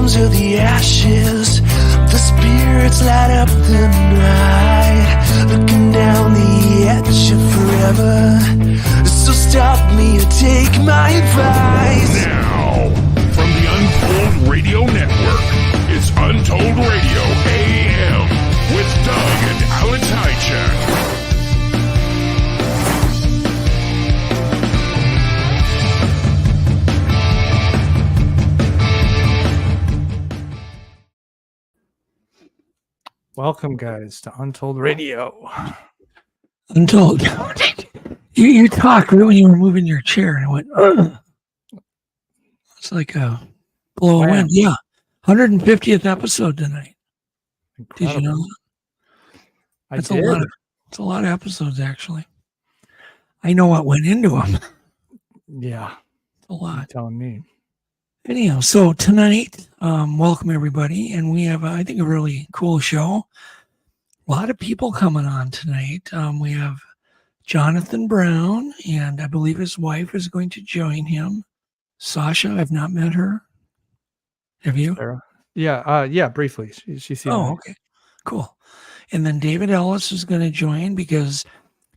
flames or the ashes, the spirits light up the night, looking down the edge of forever. So stop me or take my advice. Now, from the Untold Radio Network, it's Untold Radio AM with Doug and Alex Hajicek. Welcome, guys, to Untold Radio. Untold. You talked when you were moving your chair, and I went, ugh. It's like a blow of wind. Yeah. 150th episode tonight. Incredible. Did you know that? That's it's a lot of episodes, actually. I know what went into them. Yeah. It's a lot. You're telling me. Anyhow, so tonight, welcome everybody, and we have, I think, a really cool show. A lot of people coming on tonight. We have Jonathan Brown, and I believe his wife is going to join him. Sasha, I've not met her. Have you? Sarah? Yeah, briefly. She's here. Oh, okay, cool. And then David Ellis is going to join because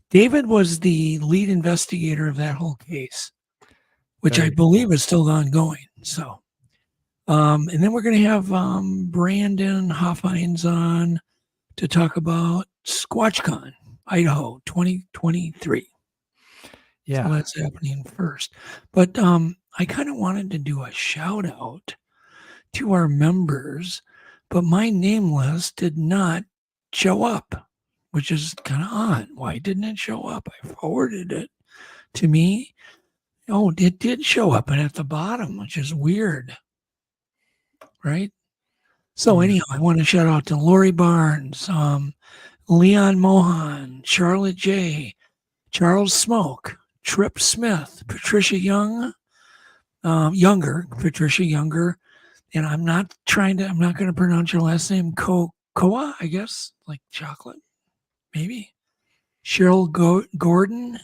David was the lead investigator of that whole case, which I believe is still ongoing. So, and then we're going to have Brandon Hoffhines on to talk about Squatch Con Idaho 2023. Yeah, so that's happening first. But I kind of wanted to do a shout out to our members, but my name list did not show up, which is kind of odd. Why didn't it show up? I forwarded it to me. Oh, it did show up, and at the bottom, which is weird, right? So anyhow, I want to shout out to Lori Barnes, Leon Mohan, Charlotte J, Charles Smoke, Trip Smith, Patricia Young, Patricia Younger, and I'm not going to pronounce your last name, Koa, I guess, like chocolate, maybe. Cheryl Gordon,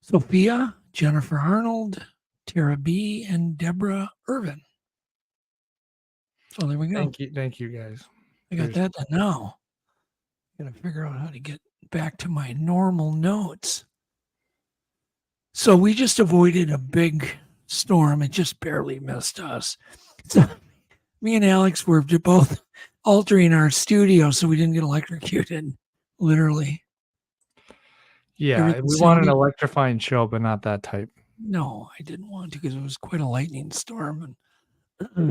Sophia, Jennifer Arnold, Tara B, and Deborah Irvin. So there we go. Thank you, guys. I got that done now. Got to figure out how to get back to my normal notes. So we just avoided a big storm. It just barely missed us. So me and Alex were both altering our studio so we didn't get electrocuted, literally. Yeah, we want an electrifying show, but not that type. No, I didn't want to because it was quite a lightning storm and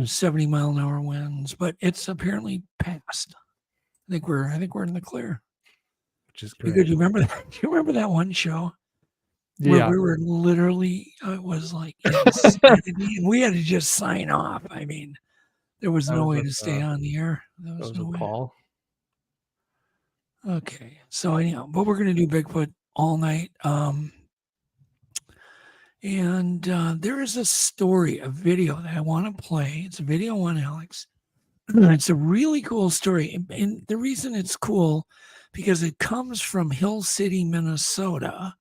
70-mile-an-hour winds. But it's apparently passed. I think we're in the clear, which is great. Do you remember that? Do you remember that one show? Yeah, where we were literally. It was like insanity, and we had to just sign off. I mean, there was no way to stay on the air. There was no way. Paul. Okay, so anyhow, but we're gonna do Bigfoot all night. And there is a video that I want to play. It's a video on Alex. It's a really cool story. And the reason it's cool, because it comes from Hill City, Minnesota,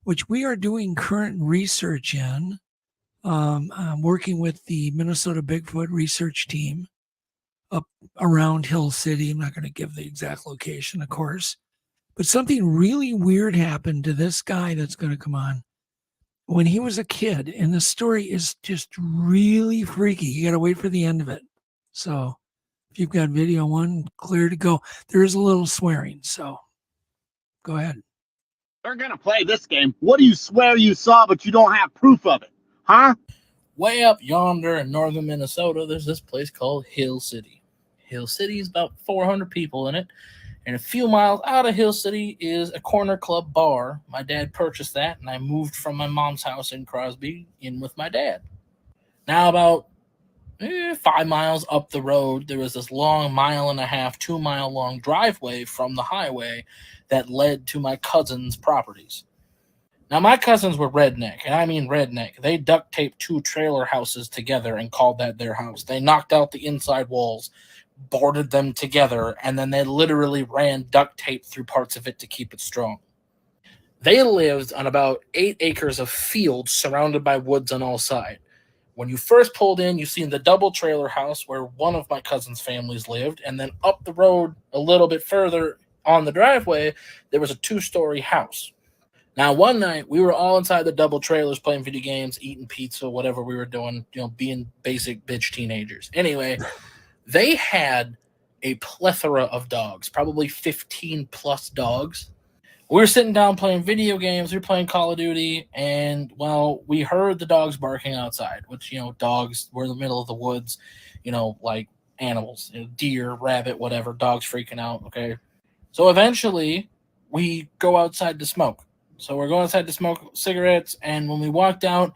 which we are doing current research in. I'm working with the Minnesota Bigfoot research team up around Hill City. I'm not going to give the exact location, of course. But something really weird happened to this guy that's going to come on when he was a kid. And the story is just really freaky. You got to wait for the end of it. So if you've got video one, clear to go. There is a little swearing, so go ahead. They're going to play this game. What do you swear you saw, but you don't have proof of it? Huh? Way up yonder in northern Minnesota, there's this place called Hill City. Hill City is about 400 people in it. And a few miles out of Hill City is a corner club bar. My dad purchased that, and I moved from my mom's house in Crosby in with my dad. Now about 5 miles up the road, there was this long 1.5 2-mile long driveway from the highway that led to my cousin's properties. Now, my cousins were redneck, and I mean redneck. They duct taped 2 trailer houses together and called that their house. They knocked out the inside walls, boarded them together, and then they literally ran duct tape through parts of it to keep it strong. They lived on about 8 acres of fields surrounded by woods on all sides. When you first pulled in, you seen the double trailer house where one of my cousin's families lived, and then up the road a little bit further on the driveway, there was a 2-story house. Now, one night, we were all inside the double trailers playing video games, eating pizza, whatever we were doing, being basic bitch teenagers. Anyway, they had a plethora of dogs, probably 15-plus dogs. We were sitting down playing video games. We were playing Call of Duty, and, well, we heard the dogs barking outside, which, dogs were in the middle of the woods, like animals, deer, rabbit, whatever, dogs freaking out, okay? So eventually, we go outside to smoke. So we're going outside to smoke cigarettes, and when we walked out,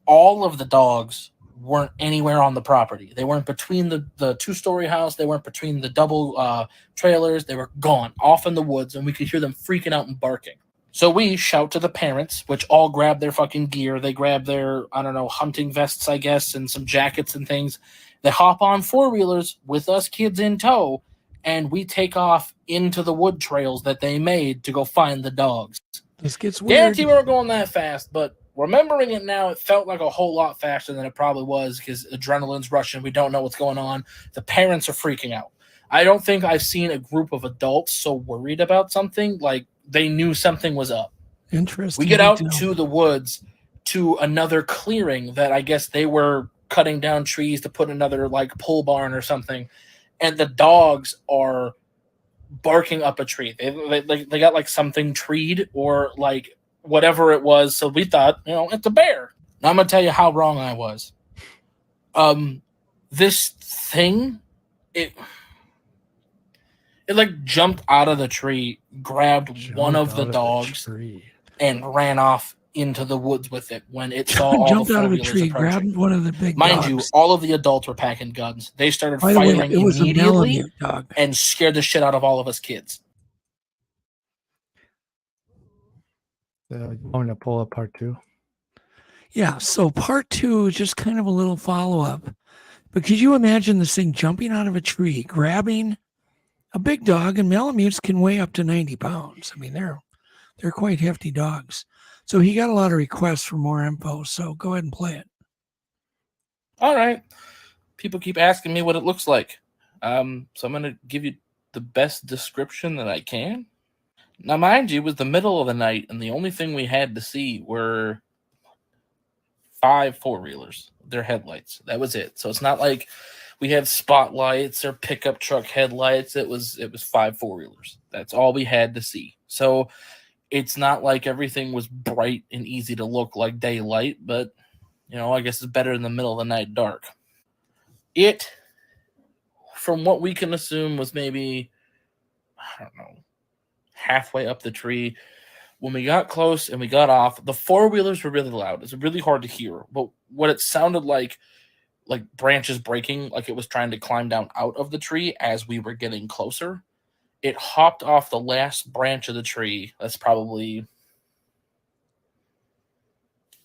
all of the dogs weren't anywhere on the property. They weren't between the 2-story house. They weren't between the double trailers. They were gone, off in the woods, and we could hear them freaking out and barking. So we shout to the parents, which all grab their fucking gear. They grab their, hunting vests, I guess, and some jackets and things. They hop on 4-wheelers with us kids in tow, and we take off into the wood trails that they made to go find the dogs. This gets weird. Guarantee we weren't going that fast, but remembering it now, it felt like a whole lot faster than it probably was because adrenaline's rushing. We don't know what's going on. The parents are freaking out. I don't think I've seen a group of adults so worried about something like they knew something was up. Interesting. We get out to the woods to another clearing that I guess they were cutting down trees to put another like pole barn or something, and the dogs are barking up a tree. They got like something treed or like whatever it was. So we thought, it's a bear. Now I'm gonna tell you how wrong I was. This thing, it like jumped out of the tree, grabbed one of the dogs, and ran off into the woods with it when it saw all jumped the out of a four-wheelers tree, approaching. grabbed one of the big Mind dogs. you, all of the adults were packing guns. They started By the way, firing it was immediately a Malamute dog. and scared the shit out of all of us kids. You want me to pull up part 2? Yeah, so part 2 is just kind of a little follow-up. But could you imagine this thing jumping out of a tree, grabbing a big dog, and Malamutes can weigh up to 90 pounds. I mean, they're quite hefty dogs. So he got a lot of requests for more info, so go ahead and play it. All right. People keep asking me what it looks like. So I'm going to give you the best description that I can. Now, mind you, it was the middle of the night, and the only thing we had to see were 5 4-wheelers, their headlights. That was it. So it's not like we had spotlights or pickup truck headlights. It was 5 4-wheelers. That's all we had to see. So it's not like everything was bright and easy to look like daylight, but, I guess it's better in the middle of the night dark. It, from what we can assume, was maybe, I don't know, halfway up the tree. When we got close and we got off, the 4-wheelers were really loud. It's really hard to hear. But what it sounded like branches breaking, like it was trying to climb down out of the tree as we were getting closer. It hopped off the last branch of the tree. That's probably,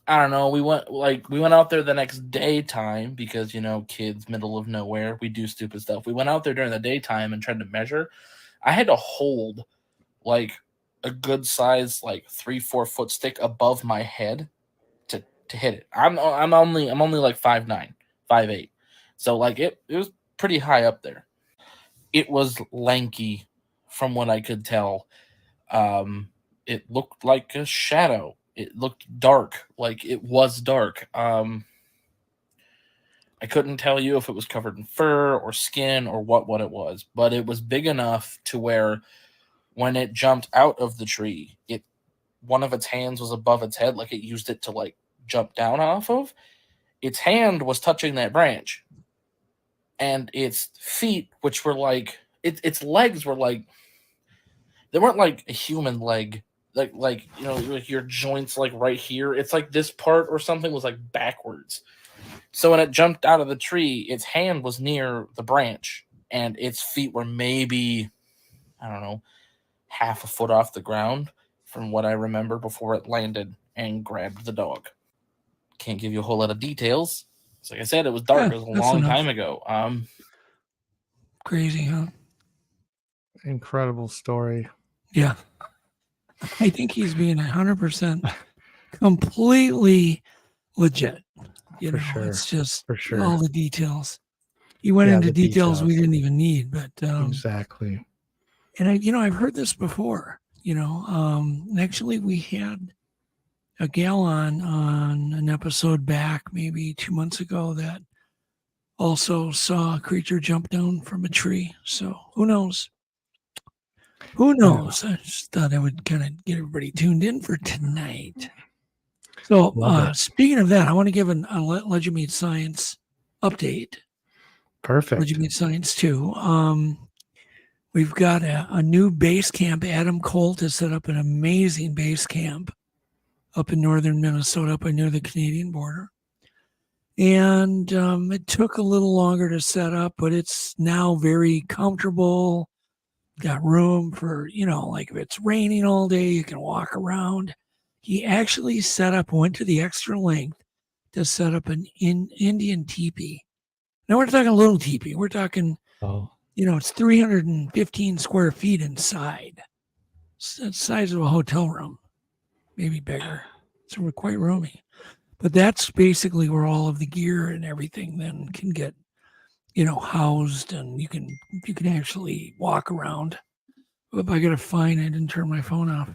I don't know. We went out there the next daytime because, kids, middle of nowhere, we do stupid stuff. We went out there during the daytime and tried to measure. I had to hold like a good size, 3-4 foot stick above my head to hit it. I'm only like 5'9", 5'8". So it was pretty high up there. It was lanky from what I could tell. It looked like a shadow. It looked dark, like it was dark. I couldn't tell you if it was covered in fur or skin or what it was, but it was big enough to where when it jumped out of the tree, one of its hands was above its head, like it used it to jump down off of. Its hand was touching that branch, and its feet, which were its legs were they weren't like a human leg, like your joints right here. It's like this part or something was backwards. So when it jumped out of the tree, its hand was near the branch, and its feet were maybe, I don't know, half a foot off the ground from what I remember before it landed and grabbed the dog. Can't give you a whole lot of details. Like I said, it was dark. Yeah, it was a long time ago. Crazy, huh? Incredible story. Yeah. I think he's being 100% completely legit. You For know, sure. it's just For sure. all the details. You went into the details we didn't even need, but exactly. and I've heard this before. Actually, we had a gal on an episode back maybe 2 months ago that also saw a creature jump down from a tree. So who knows? Who knows? I just thought I would kind of get everybody tuned in for tonight. So speaking of that, I want to give a Let You Meet Science update. Perfect. Let You Meet Science 2. We've got a new base camp. Adam Colt has set up an amazing base camp up in northern Minnesota, up near the Canadian border. And it took a little longer to set up, but it's now very comfortable. Got room for, like if it's raining all day, you can walk around. He actually went to the extra length to set up an Indian teepee. Now we're talking a little teepee. We're talking, it's 315 square feet inside. It's the size of a hotel room, maybe bigger. So we're quite roomy. But that's basically where all of the gear and everything then can get, housed, and you can actually walk around. If I gotta find it and turn my phone off.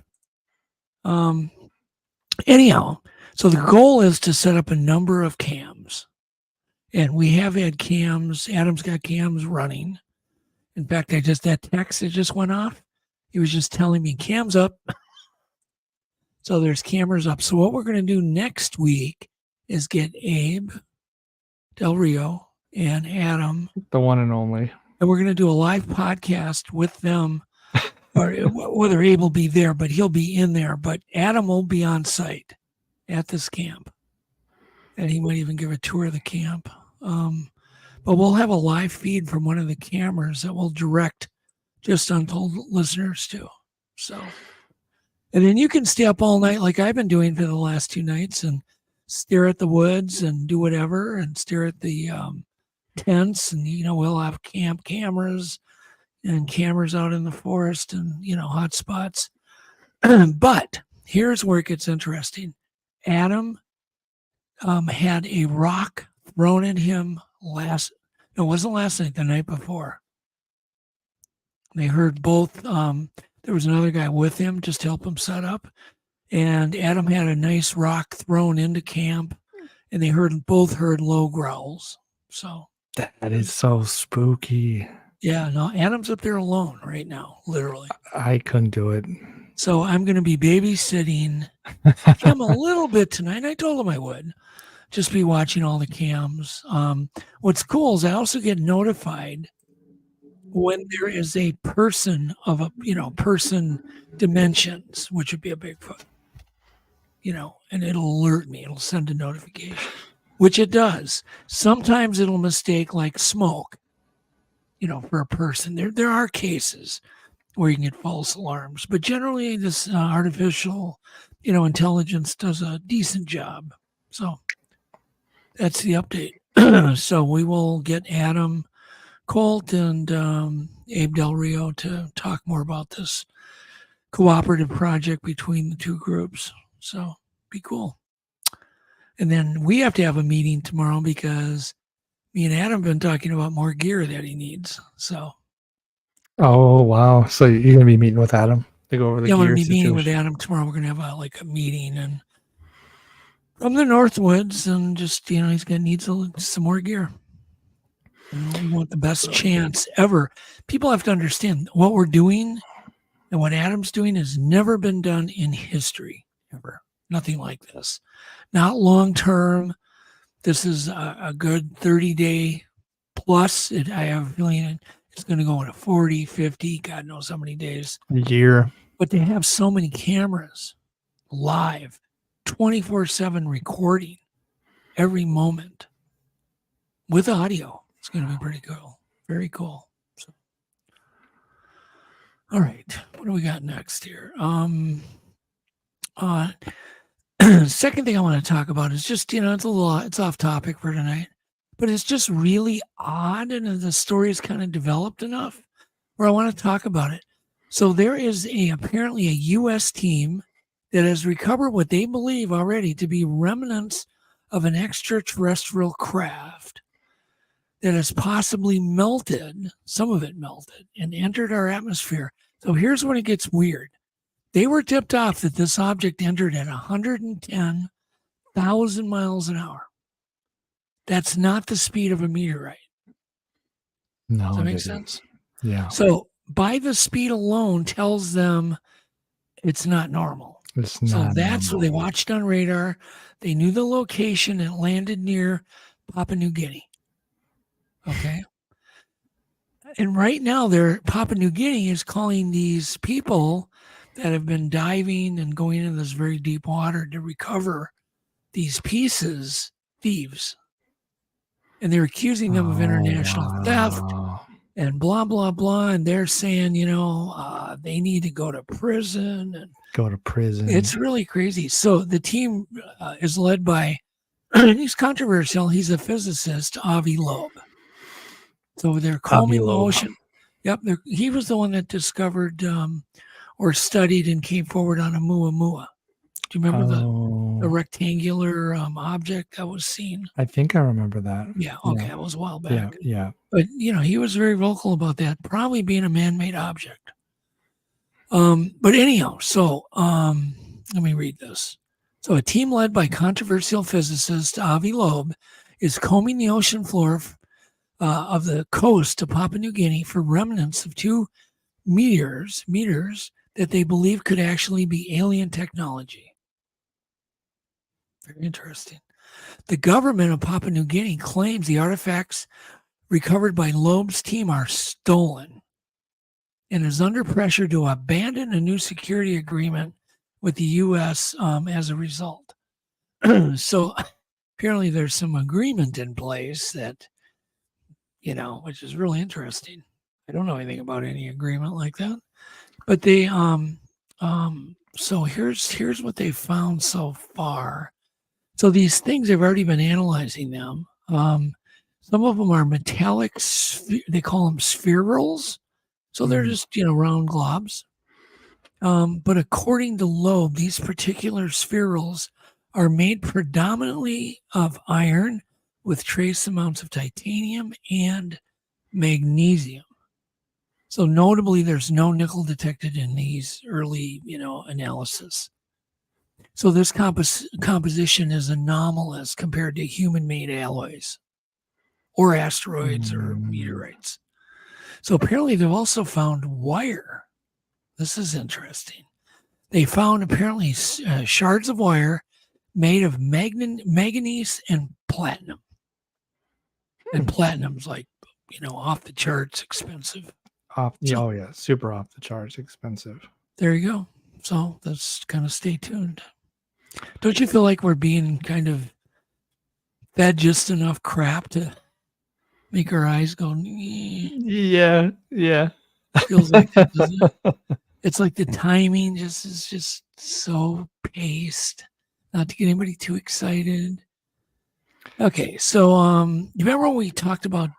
Anyhow, so the goal is to set up a number of cams. And we have had cams. Adam's got cams running. In fact, that text that just went off, he was just telling me cams up. So there's cameras up. So what we're going to do next week is get Abe Del Rio and Adam. The one and only. And we're going to do a live podcast with them. Or whether Abe will be there, but he'll be in there. But Adam will be on site at this camp. And he might even give a tour of the camp. But we'll have a live feed from one of the cameras that we'll direct just Untold listeners to. So, and then you can stay up all night like I've been doing for the last 2 nights and stare at the woods and do whatever and stare at the tents. And, we'll have camp cameras and cameras out in the forest and, hot spots. But here's where it gets interesting. Adam had a rock thrown at him it wasn't last night, the night before. They heard both, there was another guy with him just to help him set up. And Adam had a nice rock thrown into camp, and they both heard low growls. So that is so spooky. Yeah, no, Adam's up there alone right now, literally. I couldn't do it. So I'm going to be babysitting him a little bit tonight. I told him I would just be watching all the cams. What's cool is I also get notified when there is a person of person dimensions, which would be a Bigfoot, and it'll alert me. It'll send a notification, which it does. Sometimes it'll mistake like smoke, for a person. There are cases where you can get false alarms, but generally this artificial, intelligence does a decent job. So that's the update. So we will get Adam Colt and Abe Del Rio to talk more about this cooperative project between the two groups. So be cool. And then we have to have a meeting tomorrow because me and Adam have been talking about more gear that he needs. So. Oh, wow. So you're going to be meeting with Adam to go over the gear I'm going to be situation. meeting with Adam tomorrow. We're going to have a meeting and from the Northwoods, and just, he's going to need some more gear. We want the best chance ever. People have to understand what we're doing and what Adam's doing has never been done in history, ever. Nothing like this. Not long term. This is a good 30-day plus. I have a feeling it's going to go into 40, 50, God knows how many days. A year. But they have so many cameras live, 24/7 recording every moment with audio. It's going to be pretty cool. Very cool. So, all right. What do we got next here? Second thing I want to talk about is just, it's off topic for tonight, but it's just really odd. And the story is kind of developed enough where I want to talk about it. So there is apparently a U.S. team that has recovered what they believe already to be remnants of an extraterrestrial craft that has possibly melted, some of it melted, and entered our atmosphere. So here's when it gets weird. They were tipped off that this object entered at 110,000 miles an hour. That's not the speed of a meteorite. No, Does that make sense? Yeah. So by the speed alone tells them it's not normal. It's not So that's what they normal. watched on radar. They knew the location. It landed near Papua New Guinea. Okay. And right now, Papua New Guinea is calling these people that have been diving and going into this very deep water to recover these pieces thieves. And they're accusing them of international theft and blah, blah, blah. And they're saying, they need to go to prison. And go to prison. it's really crazy. So the team is led by, he's controversial. He's a physicist, Avi Loeb. So they're combing the ocean. Yep. He was the one that discovered or studied and came forward on a Muamua. Do you remember the rectangular object that was seen? I think I remember that. Yeah. Okay. That was a while back. Yeah. But, he was very vocal about that, probably being a man-made object. But anyhow, so let me read this. So a team led by controversial physicist Avi Loeb is combing the ocean floor of the coast of Papua New Guinea for remnants of two meteors that they believe could actually be alien technology. Very interesting. The government of Papua New Guinea claims the artifacts recovered by Loeb's team are stolen and is under pressure to abandon a new security agreement with the U.S. As a result. So apparently there's some agreement in place that, which is really interesting. I don't know anything about any agreement like that, but they, so here's what they found so far. So these things, they've already been analyzing them. Some of them are metallic, they call them spherules. So they're just, round globs. But according to Loeb, these particular spherules are made predominantly of iron with trace amounts of titanium and magnesium. So notably, there's no nickel detected in these early, analysis. So this composition is anomalous compared to human-made alloys or asteroids or meteorites. So apparently they've also found wire. This is interesting. They found apparently shards of wire made of manganese and platinum. And platinum's like, off the charts expensive. Super off the charts expensive. There you go. So that's kind of stay tuned. Don't you feel like we're being kind of fed just enough crap to make our eyes go? Yeah. Feels like that, doesn't it? It's like the timing is just so paced, not to get anybody too excited. Okay, so you remember when we talked about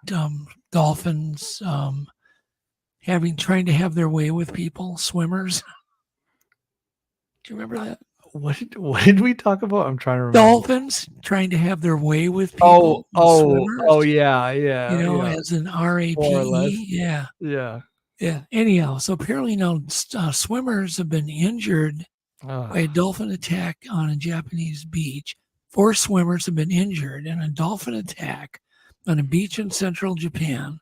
dolphins trying to have their way with people, swimmers? Do you remember that? What did we talk about? I'm trying to remember. Dolphins trying to have their way with people. Yeah. As an RAPE. Yeah. Anyhow, so apparently now swimmers have been injured by a dolphin attack on a Japanese beach. 4 swimmers have been injured in a dolphin attack on a beach in central Japan.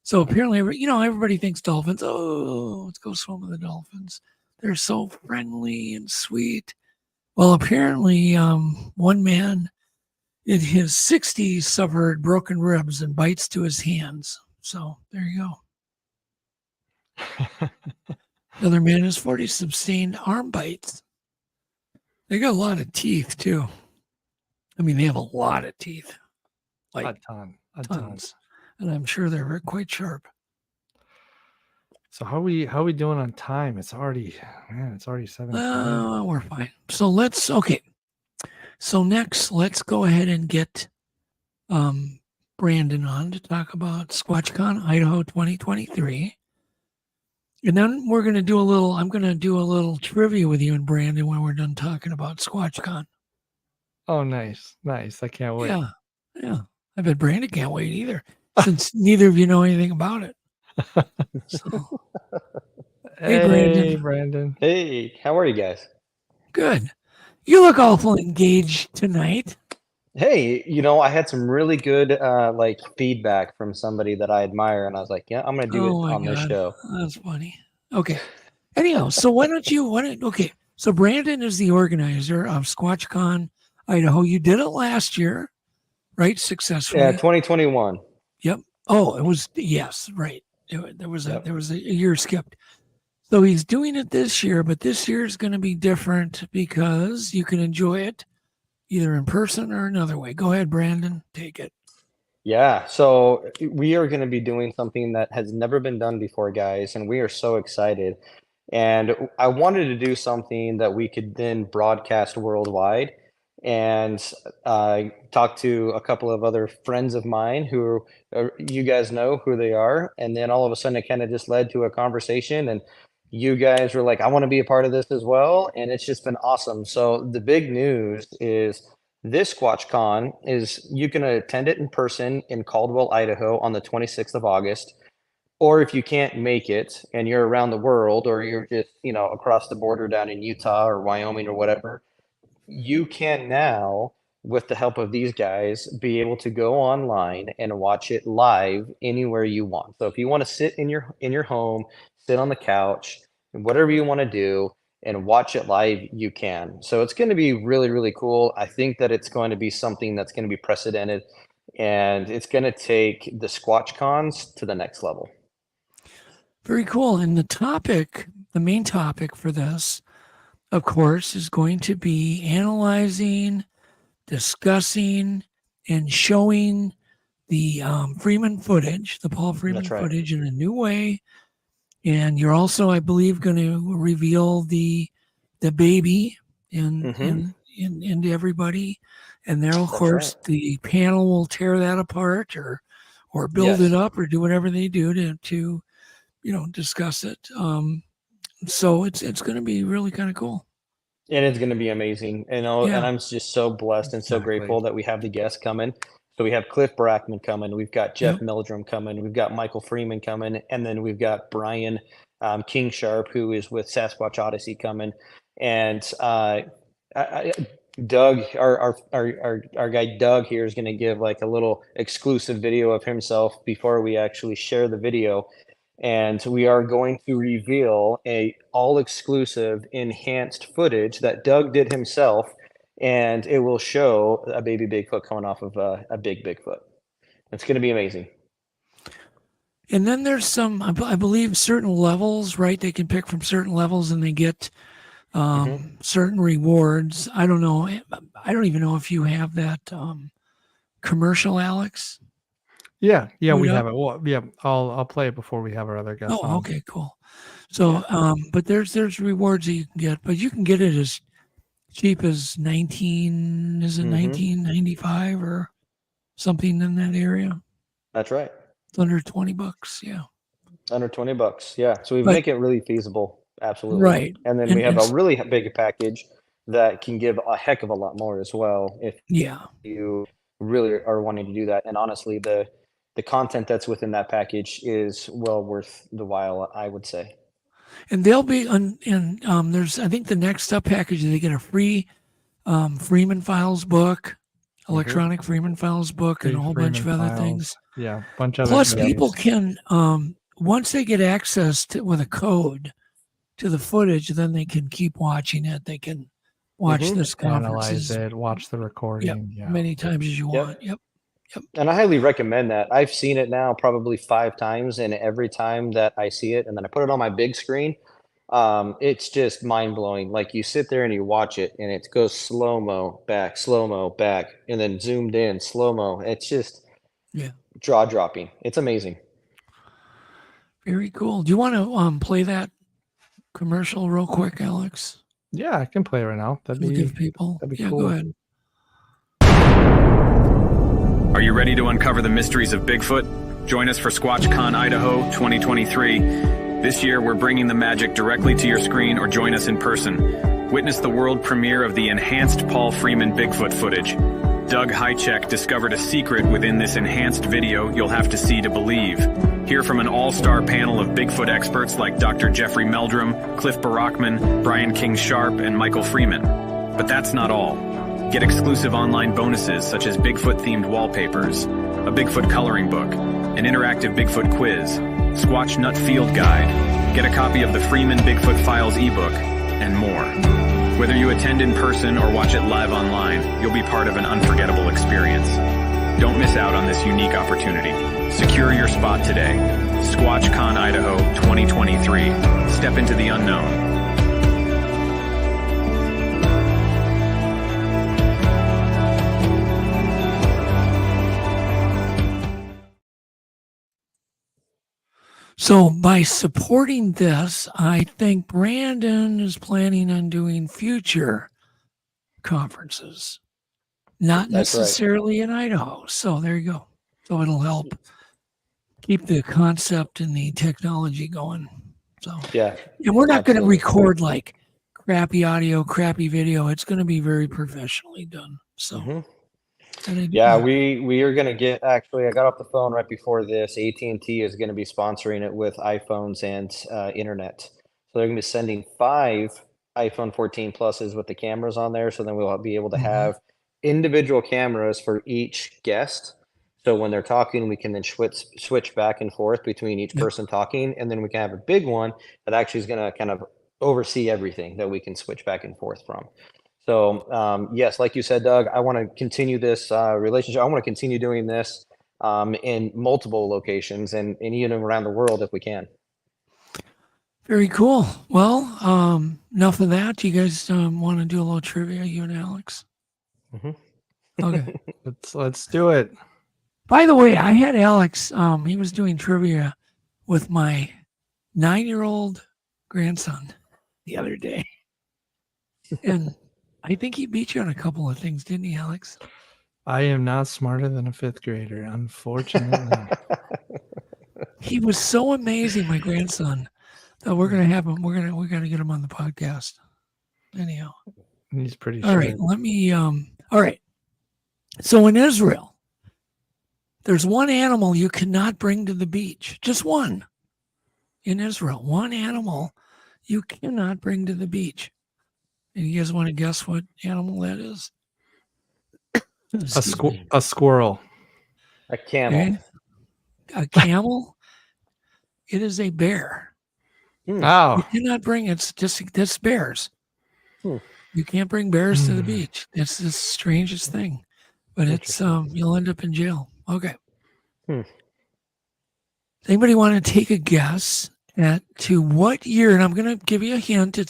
So apparently, everybody thinks dolphins, let's go swim with the dolphins. They're so friendly and sweet. Well, apparently, one man in his 60s suffered broken ribs and bites to his hands. So there you go. Another man in his 40s sustained arm bites. They got a lot of teeth, too. I mean, they have a lot of teeth. Like a ton. Tons. And I'm sure they're quite sharp. So how are we doing on time? It's already 7. We're fine. So So next, let's go ahead and get Brandon on to talk about SquatchCon Idaho 2023. And then I'm going to do a little trivia with you and Brandon when we're done talking about SquatchCon. Oh, nice. I can't wait. Yeah. I bet Brandon can't wait either, since neither of you know anything about it. So, Hey, Brandon. Hey, how are you guys? Good. You look awful engaged tonight. Hey, I had some really good feedback from somebody that I admire, and I was like, yeah, I'm gonna do it on this show. That's funny. Okay. Anyhow, so okay. So Brandon is the organizer of Squatch Con Idaho. You did it last year, right? Successfully. Yeah, 2021. Yep. Oh, it was, yes, right. There was a year skipped. So he's doing it this year, but this year is going to be different because you can enjoy it either in person or another way. Go ahead, Brandon. Take it. Yeah, so we are going to be doing something that has never been done before, guys, and we are so excited. And I wanted to do something that we could then broadcast worldwide, and talk to a couple of other friends of mine who you guys know who they are. And then all of a sudden it kind of just led to a conversation, and you guys were like, I want to be a part of this as well. And it's just been awesome. So the big news is this Squatch Con is you can attend it in person in Caldwell, Idaho on the 26th of August. Or if you can't make it and you're around the world, or you're just, across the border down in Utah or Wyoming or whatever, you can now, with the help of these guys, be able to go online and watch it live anywhere you want. So if you want to sit in your home, sit on the couch, whatever you want to do, and watch it live, you can. So it's going to be really, really cool. I think that it's going to be something that's going to be precedented, and it's going to take the Squatch Cons to the next level. Very cool. And the main topic for this, of course, is going to be analyzing, discussing, and showing the Freeman footage, the Paul Freeman footage in a new way. And you're also, I believe, going to reveal the baby into everybody. And there, of course, the panel will tear that apart or build it up or do whatever they do to discuss it. So it's going to be really kind of cool. And it's going to be amazing. And I'm just so blessed and so grateful that we have the guests coming. So we have Cliff Brackman coming. We've got Jeff Meldrum coming. We've got Michael Freeman coming. And then we've got Brian King Sharp, who is with Sasquatch Odyssey, coming. And Doug, our guy Doug here, is going to give like a little exclusive video of himself before we actually share the video. And we are going to reveal a all-exclusive enhanced footage that Doug did himself, and it will show a baby Bigfoot coming off of a big Bigfoot. It's going to be amazing. And then there's some, I believe, certain levels, right? They can pick from certain levels, and they get certain rewards. I don't know. I don't even know if you have that commercial, Alex. Yeah, we have it. Well, yeah, I'll play it before we have our other guests. Oh, okay, cool. So, but there's rewards that you can get, but you can get it as cheap as $19.95 or something in that area. That's right. It's under $20. Yeah. Under $20. Yeah. So we make it really feasible. Absolutely. Right. And then we have a really big package that can give a heck of a lot more as well. If you really are wanting to do that. And honestly, the content that's within that package is well worth the while, I would say. And they'll be there's, I think the next up package, they get a free Freeman Files book, electronic Freeman Files book, and a whole bunch of other things. Yeah, bunch of Plus, people can once they get access to with a code to the footage, then they can keep watching it. They can watch this conferences, analyze it, watch the recording, many times as you want. Yep. And I highly recommend that. I've seen it now probably 5 times, and every time that I see it and then I put it on my big screen, it's just mind-blowing. Like, you sit there and you watch it, and it goes slow-mo, back, and then zoomed in, slow-mo. It's just jaw-dropping. It's amazing. Very cool. Do you want to play that commercial real quick, Alex? Yeah, I can play it right now. That'd be cool. Go ahead. Are you ready to uncover the mysteries of Bigfoot? Join us for Squatch Con Idaho 2023. This year, we're bringing the magic directly to your screen, or join us in person. Witness the world premiere of the enhanced Paul Freeman Bigfoot footage. Doug Hajicek discovered a secret within this enhanced video you'll have to see to believe. Hear from an all-star panel of Bigfoot experts like Dr. Jeffrey Meldrum, Cliff Barackman, Brian King-Sharp, and Michael Freeman. But that's not all. Get exclusive online bonuses such as Bigfoot-themed wallpapers, a Bigfoot coloring book, an interactive Bigfoot quiz, Squatch Nut Field Guide, get a copy of the Freeman Bigfoot Files ebook, and more. Whether you attend in person or watch it live online, you'll be part of an unforgettable experience. Don't miss out on this unique opportunity. Secure your spot today. Squatch Con Idaho 2023. Step into the unknown. So by supporting this, I think Brandon is planning on doing future conferences, not That's necessarily in Idaho. So there you go. So it'll help keep the concept and the technology going. So Yeah. and we're not going to Absolutely. record like crappy audio, crappy video. It's going to be very professionally done. So Mhm. and I- Yeah, we are going to get, actually, I got off the phone right before this. AT&T is going to be sponsoring it with iPhones and internet. So they're going to be sending 5 iPhone 14 Pluses with the cameras on there. So then we'll be able to Mhm. have individual cameras for each guest. So when they're talking, we can then switch back and forth between each Yep. person talking. And then we can have a big one that actually is going to kind of oversee everything that we can switch back and forth from. So yes, like you said, Doug, I want to continue this relationship. I want to continue doing this in multiple locations and even around the world if we can. Very cool. Well, enough of that. You guys want to do a little trivia, you and Alex? Mhm. Okay. Let's do it. By the way, I had Alex. He was doing trivia with my 9-year-old grandson the other day, and I think he beat you on a couple of things, didn't he, Alex? I am not smarter than a 5th grader, unfortunately. He was so amazing, my grandson, that we're gonna have him. We gotta get him on the podcast. Anyhow, He's pretty all sure. right. Let me. All right. So in Israel, there's one animal you cannot bring to the beach. Just one. In Israel, one animal you cannot bring to the beach. And you guys want to guess what animal that is? A squirrel. A camel. Okay. A camel? It is a bear. You Oh, cannot bring it's just bears. Hmm. You can't bring bears to the beach. It's the strangest thing. But it's you'll end up in jail. Okay. Hmm. Does anybody want to take a guess to what year? And I'm going to give you a hint. It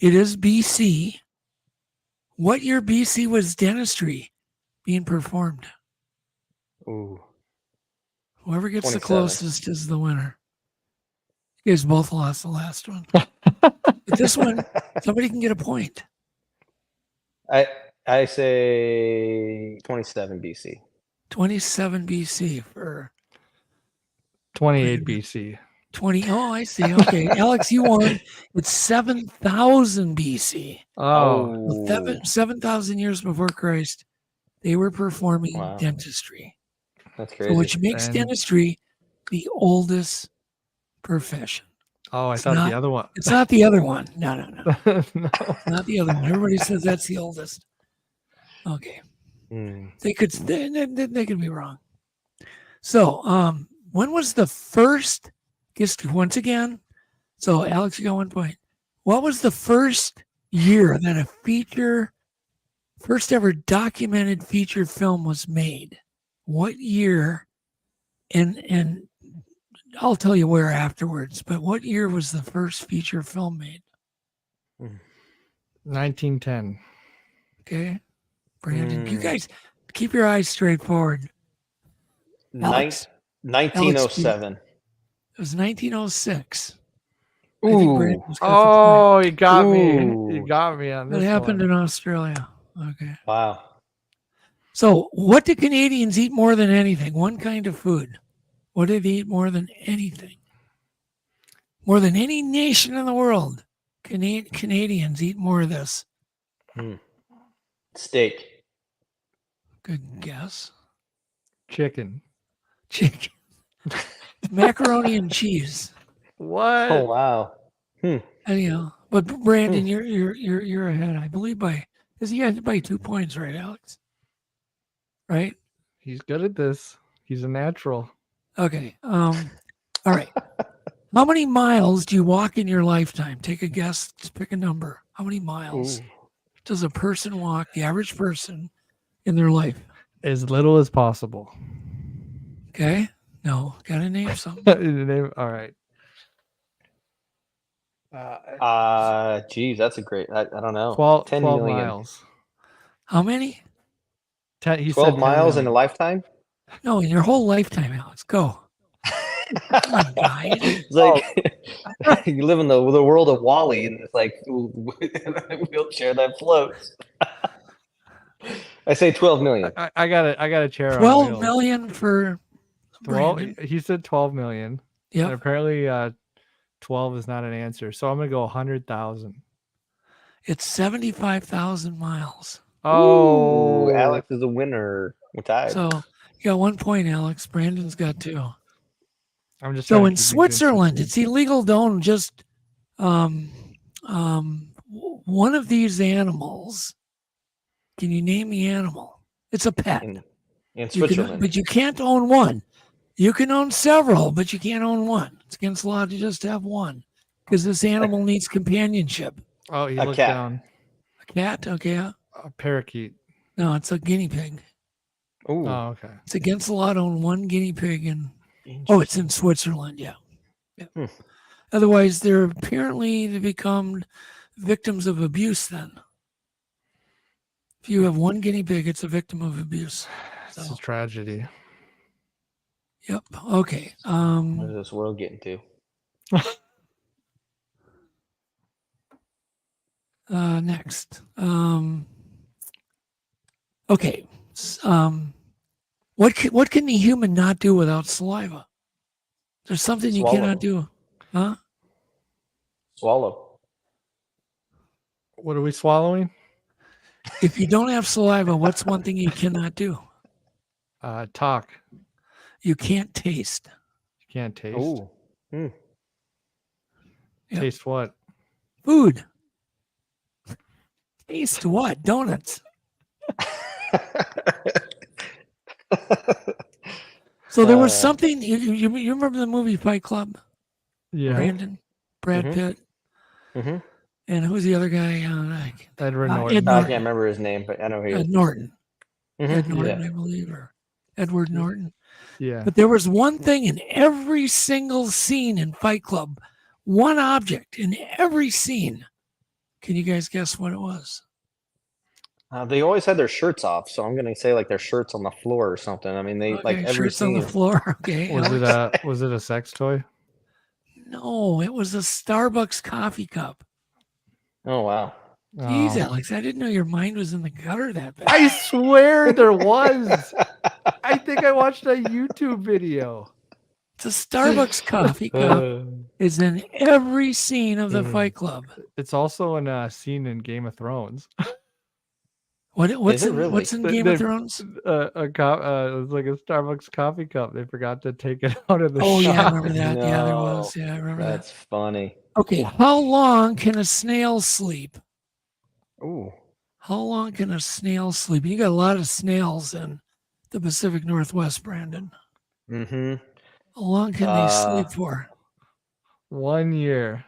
is BC. What year BC was dentistry being performed? Ooh. Whoever gets 27. the closest is the winner. You guys both lost the last one. But this one, somebody can get a point. I say 27 BC. 27 BC for 28 BC. 20. Oh, I see. Okay. Alex, you won. It's 7,000 BC. Oh, 7,000 years before Christ, they were performing Wow. dentistry. That's So crazy. which makes And- dentistry the oldest profession. oh, I It's thought not- the other one. It's not the other one. No. No. Not the other one. Everybody says that's the oldest. Okay. Hmm. They could be wrong. So, when was the first? Just once again. So, Alex, you got 1 point. What was the first year that a first ever documented feature film was made? What year? And I'll tell you where afterwards. But what year was the first feature film made? 1910. Okay, Brandon, you guys keep your eyes straight forward. Alex. 1907. It was 1906. I think Ooh. Brandon's got the Oh, you got me. Ooh. You got me on point. this It happened one. in Australia. Okay. Wow. So, what do Canadians eat more than anything? One kind of food. What do they eat more than anything? More than any nation in the world. Canadians eat more of this? Steak. Good guess. Chicken. Chicken. Macaroni and cheese. What? Oh wow. Anyhow, but Brandon, you're ahead. I believe by by 2 points, right, Alex? Right? He's good at this. He's a natural. Okay. All right. How many miles do you walk in your lifetime? Take a guess. Just pick a number. How many miles does a person walk, the average person, in their life? As little as possible. Okay. No, gotta name something. All right. Geez, that's a great. I don't know. 12 10 million. miles. How many? 10, 12 miles in a lifetime? No, in your whole lifetime, Alex. Go. Come on, guys. It's like you live in the world of Wall-E, and it's like a wheelchair that floats. I say 12 million. I got a chair. 12 million for 12. He said 12 million. Yeah. And apparently 12 is not an answer. So I'm going to go 100,000. It's 75,000 miles. Oh, ooh, Alex is a winner. We're tied. So you got 1 point, Alex. Brandon's got 2. I'm just so in Switzerland, it's illegal to own just one of these animals. Can you name the animal? It's a pet. In Switzerland. But you can't own one. You can own several, but you can't own one. It's against the law to just have one because this animal needs companionship. Oh, he A looked cat. down. A cat? Okay. A parakeet. No, it's a guinea pig. Ooh. Oh, okay. It's against the law to own one guinea pig. It's in Switzerland. Yeah. Otherwise, they become victims of abuse then. If you have one guinea pig, it's a victim of abuse. It's a tragedy. Yep. Okay. What is this world getting to? Next. Okay. What can the human not do without saliva? There's something you Swallow. cannot do. Huh? Swallow. What are we swallowing? If you don't have saliva, what's one thing you cannot do? Talk. You can't taste. You can't taste. Ooh. Yep. Taste what? Food. Taste what? Donuts. So there was something. You remember the movie Fight Club? Yeah. Brandon, Brad Pitt, and who's the other guy? Edward Norton. Ed I Norton. can't remember his name, but I know who he is. Ed Norton. Ed Mhm, Norton, yeah. I believe, or Edward Norton. Yeah. But there was one thing in every single scene in Fight Club, one object in every scene. Can you guys guess what it was? They always had their shirts off, so I'm gonna say like their shirts on the floor or something. I mean, they like Okay, every shirts on the scene. floor. Okay. Was it a sex toy? No, it was a Starbucks coffee cup. Oh wow! Jeez, Oh. Alex, I didn't know your mind was in the gutter that bad. I swear there was. I think I watched a YouTube video. It's a Starbucks coffee cup. Is in every scene of the Fight Club. It's also in a scene in Game of Thrones. What's it in, really? what's in They- Game they- of Thrones? It was like a Starbucks coffee cup. They forgot to take it out of the Oh yeah, I shop. remember that. Yeah, there No, was. Yeah, I remember that. That's funny. Okay, how long can a snail sleep? Ooh. How long can a snail sleep? You got a lot of snails in the Pacific Northwest, Brandon. Mm-hmm. How long can they sleep for? 1 year.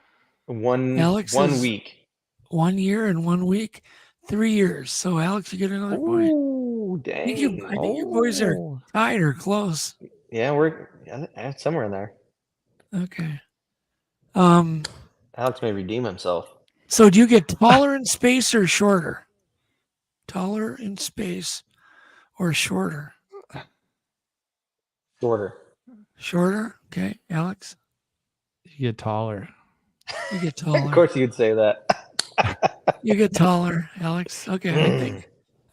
Alex one is- week. 1 year and 1 week, 3 years. So Alex, you get another point. Ooh, dang. I think you boys are tied or close. Yeah, we're somewhere in there. Okay. Alex may redeem himself. So do you get taller in space or shorter? Taller in space or shorter? Shorter. Shorter. Okay, Alex, You get taller. you get Of taller. course, you'd say that. You get taller, Alex. Okay,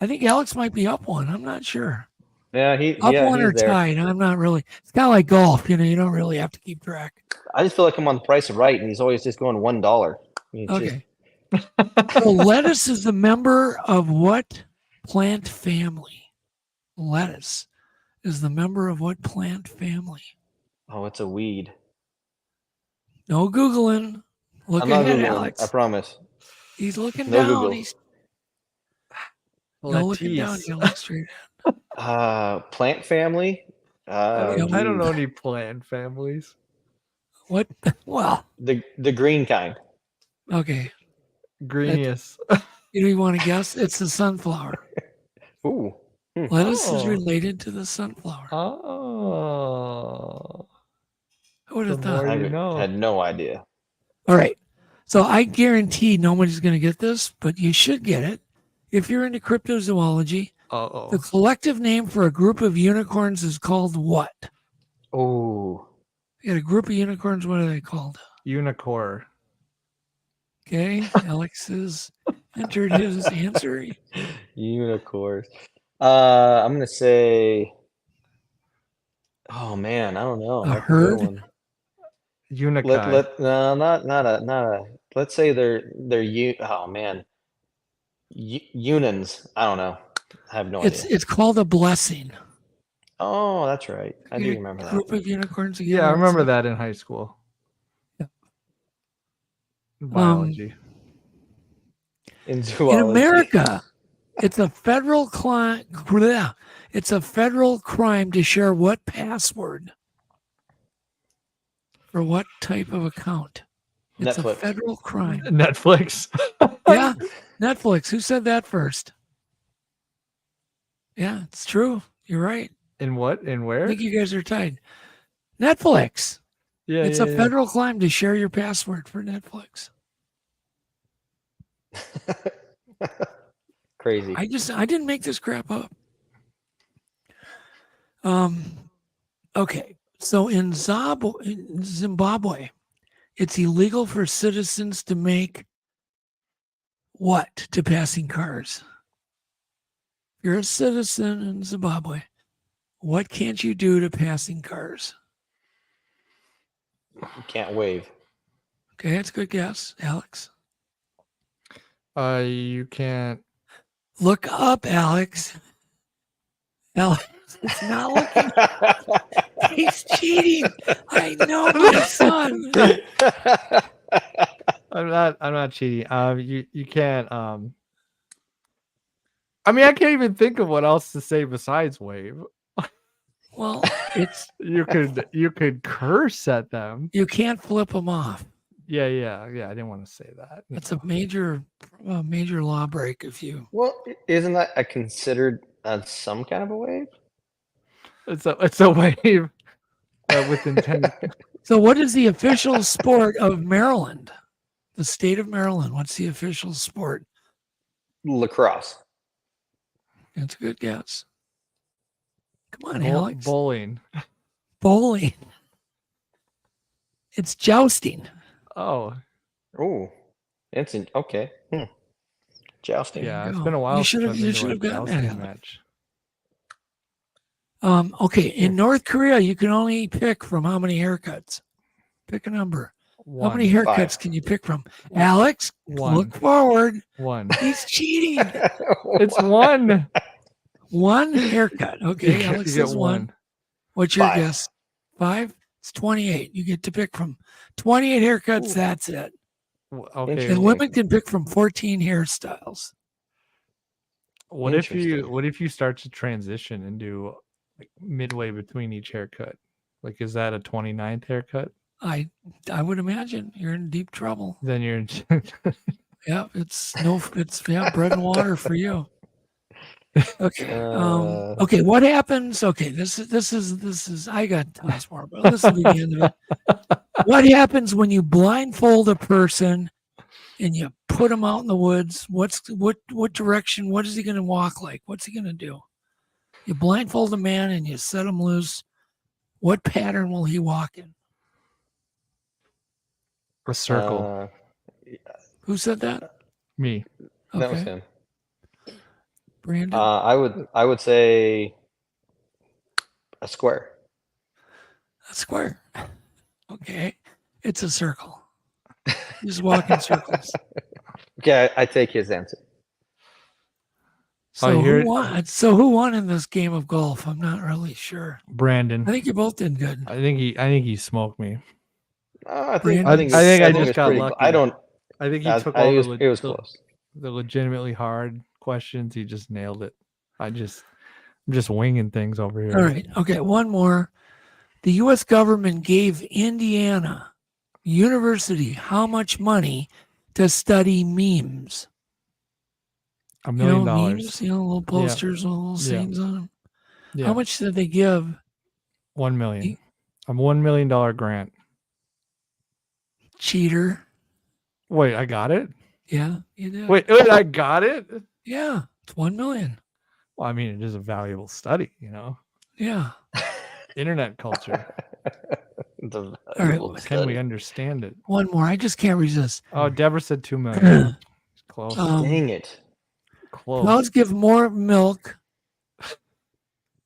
I think Alex might be up one. I'm not sure. Yeah, Up yeah, one or he's there. tied. I'm not really. It's kind of like golf. You don't really have to keep track. I just feel like I'm on the Price of Right, and he's always just going $1. Okay. So lettuce is a member of what plant family? Lettuce is the member of what plant family? Oh, it's a weed. No Googling. Look I'm not ahead, Googling, Alex. I promise. He's looking No down. Google. He's no looking down. Lettuce. You look straight. Plant family. I don't geez. know any plant families. What? Well, The green kind. okay. Greeniest. You want to guess? It's the sunflower. Ooh. Lettuce is Oh. related to the sunflower. Oh. Who would have The more thought? I you know. had no idea. All right. So I guarantee nobody's going to get this, but you should get it. If you're into cryptozoology, Uh-oh. the collective name for a group of unicorns is called what? Ooh. You got a group of unicorns. What are they called? Unicorn. Okay. Alex has entered his answer. Unicorns. I'm gonna say. Oh man, I don't know. A That's good herd? one. Unikai. No, not a. Let's say they're oh man, Unans. I don't know. I have no idea. It's called a blessing. Oh, that's right. I do You get a remember that. group of unicorns. Yeah, I together, remember it's that in high school. Yeah. Biology. In zoology. In America, it's a federal crime. It's a federal crime to share what password for what type of account? It's a Netflix. federal crime. Netflix. Yeah, Netflix. Who said that first? Yeah, it's true. You're right. In what? In I where? think you guys are tied. Netflix. Yeah, It's yeah, a federal crime to share your password for Netflix. Crazy. I didn't make this crap up. Okay. So in Zimbabwe, it's illegal for citizens to make what to passing cars? You're a citizen in Zimbabwe. What can't you do to passing cars? You can't wave. Okay, that's a good guess, Alex. You can't. Look up, Alex. Alex, it's not looking. He's cheating. I know, my son. I'm not cheating. You can't. I mean, I can't even think of what else to say besides wave. Well, it's You could curse at them. you can't flip them off. Yeah. I didn't want to say that. That's a major law break if you. Well, isn't that considered some kind of a wave? It's a wave with intent. So, what is the official sport of Maryland? The state of Maryland. What's the official sport? Lacrosse. That's a good guess. Come on, Alex. Bowling. Bowling. It's jousting. Oh, Oh, it's okay. Jousting. yeah. you It's go. been a while. You should since have- I've you been to should have a gotten that, jousting Alex. match. Okay, in North Korea, you can only pick from how many haircuts? Pick a number. How many One. haircuts can you pick from? Alex, One. look forward. One. He's cheating. It's one. One haircut. Okay, You Alex get says one. What's your 5. guess? 5? It's 28. You get to pick from 28 haircuts. Ooh. That's it. Okay. And Interesting. women can pick from 14 hairstyles. What if Interesting. you start to transition into like midway between each haircut? Like, is that a 29th haircut? I would imagine you're in deep trouble. Then you're Yeah, it's bread and water for you. Okay. Okay, what happens? Okay, this is I got tons more, but this will be the end of it. What happens when you blindfold a person and you put him out in the woods? What direction? What is he gonna walk like? What's he gonna do? You blindfold a man and you set him loose. What pattern will he walk in? a circle. Who said that? Me. That was Okay, him. Brandon. I would say a square. A square. Okay, it's a circle. Just walk in circles. Okay, I take his answer. So who won? So who won in this game of golf? I'm not really sure. Brandon. I think you both did good. I think he smoked me. I think I just got lucky. I think he took all the legitimately hard questions. He just nailed it. I'm just winging things over here. All right. Okay. One more. The U.S. government gave Indiana University how much money to study memes? $1 million. Memes, little posters with little sayings on them. Yeah. How much did they give? $1 million. A $1 million grant. Cheater. Wait, I got it? Yeah, you did. Wait, I got it? Yeah, it's $1 million. Well, I mean, it is a valuable study, Yeah. Internet culture. All right. Can we understand it? One more. I just can't resist. Oh, Deborah said 2 million. Close. Dang it. Close. Cows give more milk.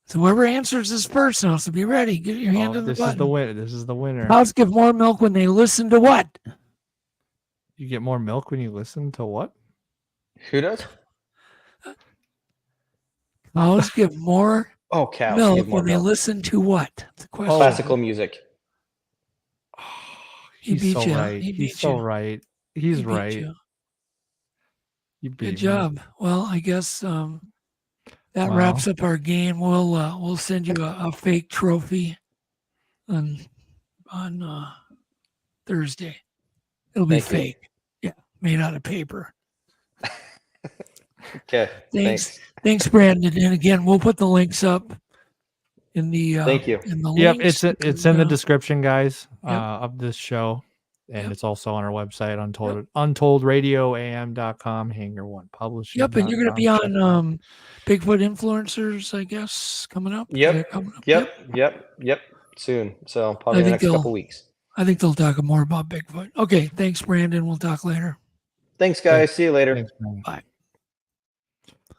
So whoever answers this first now, so be ready. Get your hand on the button. This is the winner. Cows give more milk when they listen to what? You get more milk when you listen to what? Who does? Cows give more cows milk give more when they milk. listen to what? The question. Classical music. He's so right. He's so right. He's right. You beat Good job. Well, I guess that wraps up our game. We'll send you a fake trophy on Thursday. It'll be fake. Yeah, made out of paper. Okay. Thanks, Brandon. And again, we'll put the links up in the thank you. In the links. Yep, it's in the description, guys, of this show. And it's also on our website, UntolledRadioAM.com, Hanger One Publishing. Yep, and you're going to be on Bigfoot Influencers, I guess, coming up. Yep. Soon. So probably in the next couple weeks. I think they'll talk more about Bigfoot. Okay, thanks, Brandon. We'll talk later. Thanks, guys. See you later. Thanks, bye.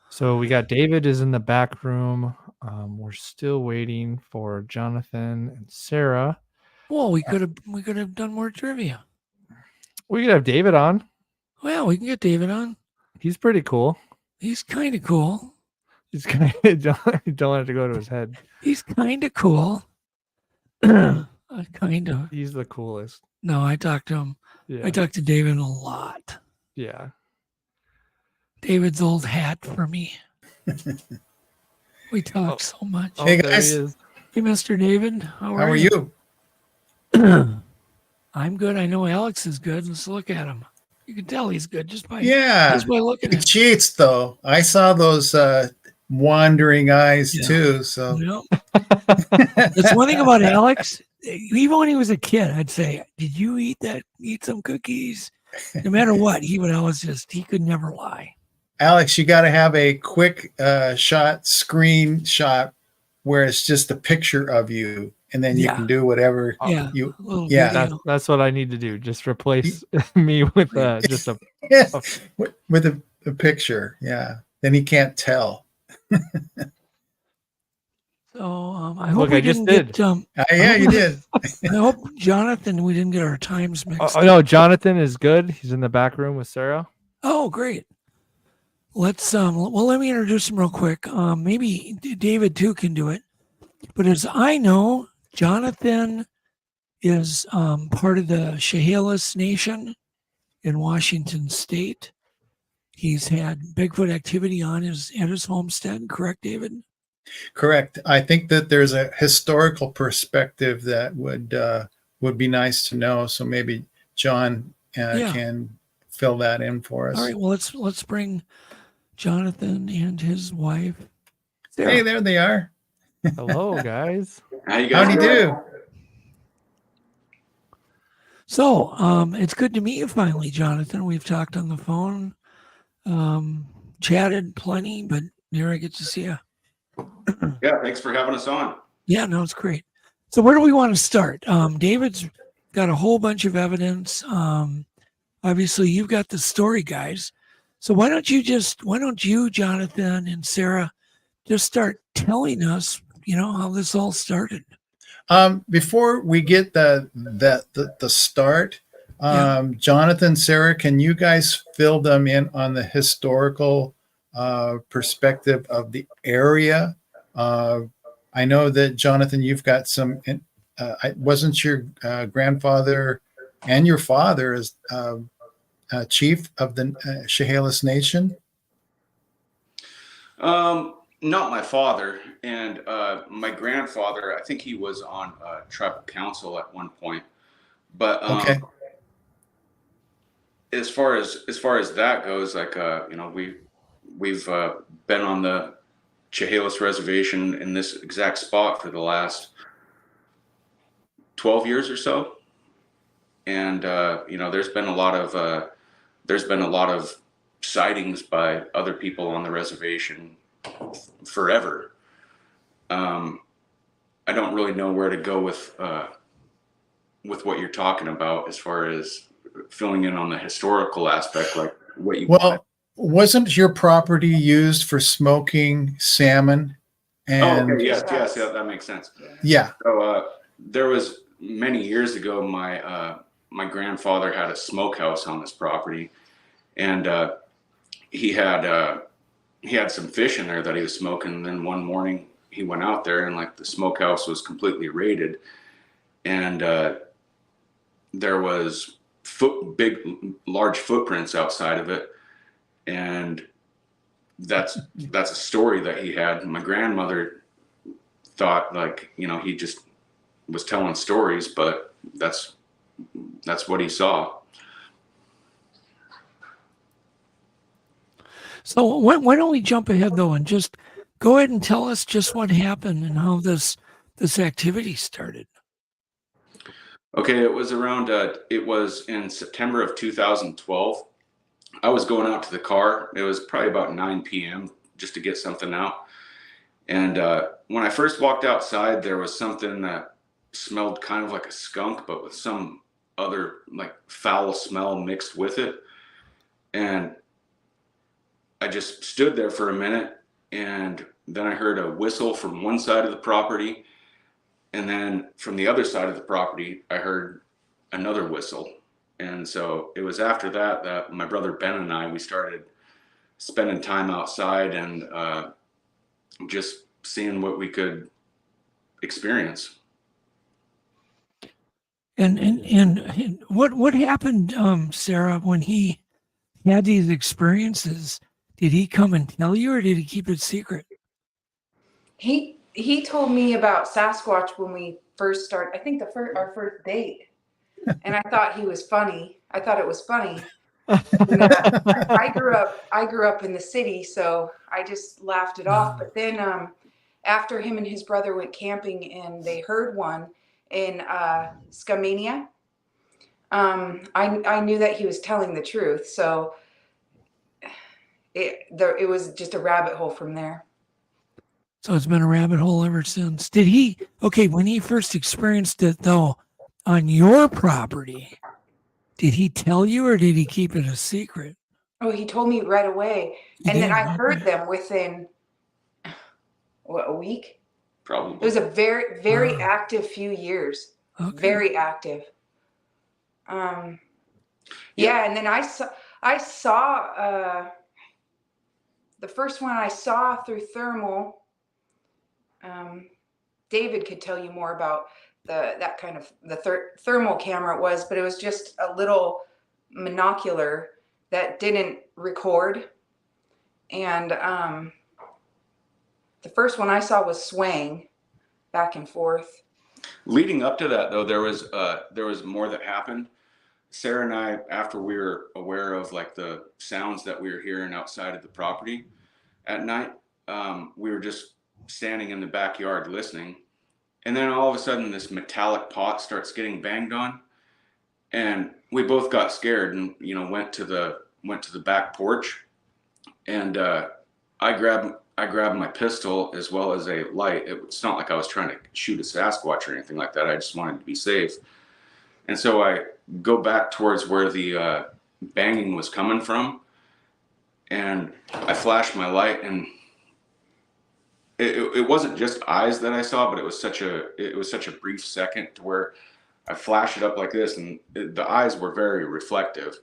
So we got David is in the back room. We're still waiting for Jonathan and Sarah. Well, we could have done more trivia. We could have David on. Well, we can get David on. He's pretty cool. He's kind of cool. He's kind of don't have to go to his head. He's kind of cool. Kind of. He's the coolest. No, I talked to him. Yeah. I talked to David a lot. Yeah. David's old hat for me. We talk so much. Hey guys. Hey, Mr. David. How are you? I'm good. I know Alex is good. Let's look at him. You can tell he's good just by looking at him. He cheats though. I saw those wandering eyes too. So that's one thing about Alex. Even when he was a kid, I'd say, "Did you eat some cookies?" No matter what, he would always he could never lie. Alex, you got to have a quick screenshot where it's just a picture of you, and then you can do whatever you. Yeah, that's what I need to do. Just replace me with just a with a picture. Yeah, then he can't tell. So I hope we didn't get. You did. I hope Jonathan. We didn't get our times mixed. Oh no, Jonathan is good. He's in the back room with Sarah. Oh, great. Let's let me introduce him real quick. Maybe David too can do it. But as I know, Jonathan is part of the Chehalis Nation in Washington State. He's had Bigfoot activity at his homestead, correct, David? Correct. I think that there's a historical perspective that would be nice to know. So maybe John can fill that in for us. All right. Well, let's bring Jonathan and his wife. Sarah. Hey, there they are. Hello, guys. How you guys do? So, it's good to meet you finally, Jonathan. We've talked on the phone, chatted plenty, but here I get to see you. Yeah, thanks for having us on. Yeah, no, it's great. So where do we want to start? David's got a whole bunch of evidence. Obviously, you've got the story, guys. So why don't you, Jonathan and Sarah, just start telling us, how this all started? Before we get the start, Jonathan, Sarah, can you guys fill them in on the historical perspective of the area? I know that, Jonathan, you've got some, wasn't your grandfather and your father as chief of the Chehalis Nation? Not my father, and my grandfather, I think he was on tribal council at one point. But okay. As far as that goes, like we've been on the Chehalis Reservation in this exact spot for the last 12 years or so, and there's been a lot of sightings by other people on the reservation forever. I don't really know where to go with what you're talking about as far as filling in on the historical aspect, like what you want. Wasn't your property used for smoking salmon? And okay, yes, that makes sense. Yeah. So there was many years ago, my grandfather had a smokehouse on this property, and he had some fish in there that he was smoking. And then one morning he went out there, and like the smokehouse was completely raided, and there was large footprints outside of it. And that's a story that he had. My grandmother thought, like, he just was telling stories, but that's what he saw. So why don't we jump ahead though and just go ahead and tell us just what happened and how this activity started. Okay, it was in September of 2012. I was going out to the car. It was probably about 9 p.m. just to get something out. And when I first walked outside, there was something that smelled kind of like a skunk, but with some other like foul smell mixed with it. And I just stood there for a minute, and then I heard a whistle from one side of the property. And then from the other side of the property, I heard another whistle. And so it was after that my brother Ben and I, we started spending time outside and just seeing what we could experience. And what happened, Sarah, when he had these experiences? Did he come and tell you, or did he keep it secret? He told me about Sasquatch when we first started. I think our first date. And I thought he was funny. I thought it was funny. And, I grew up in the city, so I just laughed it off. But then after him and his brother went camping and they heard one in Skamania, I knew that he was telling the truth. So it was just a rabbit hole from there. So it's been a rabbit hole ever since. When he first experienced it though, on your property, did he tell you, or did he keep it a secret? Oh, he told me right away. And then I heard them within a week? Probably. It was a very, very active few years. Okay. Very active. And then I saw the first one I saw through thermal. David could tell you more about that kind of thermal camera it was, but it was just a little monocular that didn't record. And the first one I saw was swaying back and forth. Leading up to that, though, there was more that happened. Sarah and I, after we were aware of like the sounds that we were hearing outside of the property at night, we were just standing in the backyard listening. And then all of a sudden this metallic pot starts getting banged on, and we both got scared and, went to the back porch, and I grabbed my pistol as well as a light. It's not like I was trying to shoot a Sasquatch or anything like that. I just wanted to be safe. And so I go back towards where the banging was coming from, and I flashed my light, and it wasn't just eyes that I saw, but it was such a brief second to where I flashed it up like this, and the eyes were very reflective.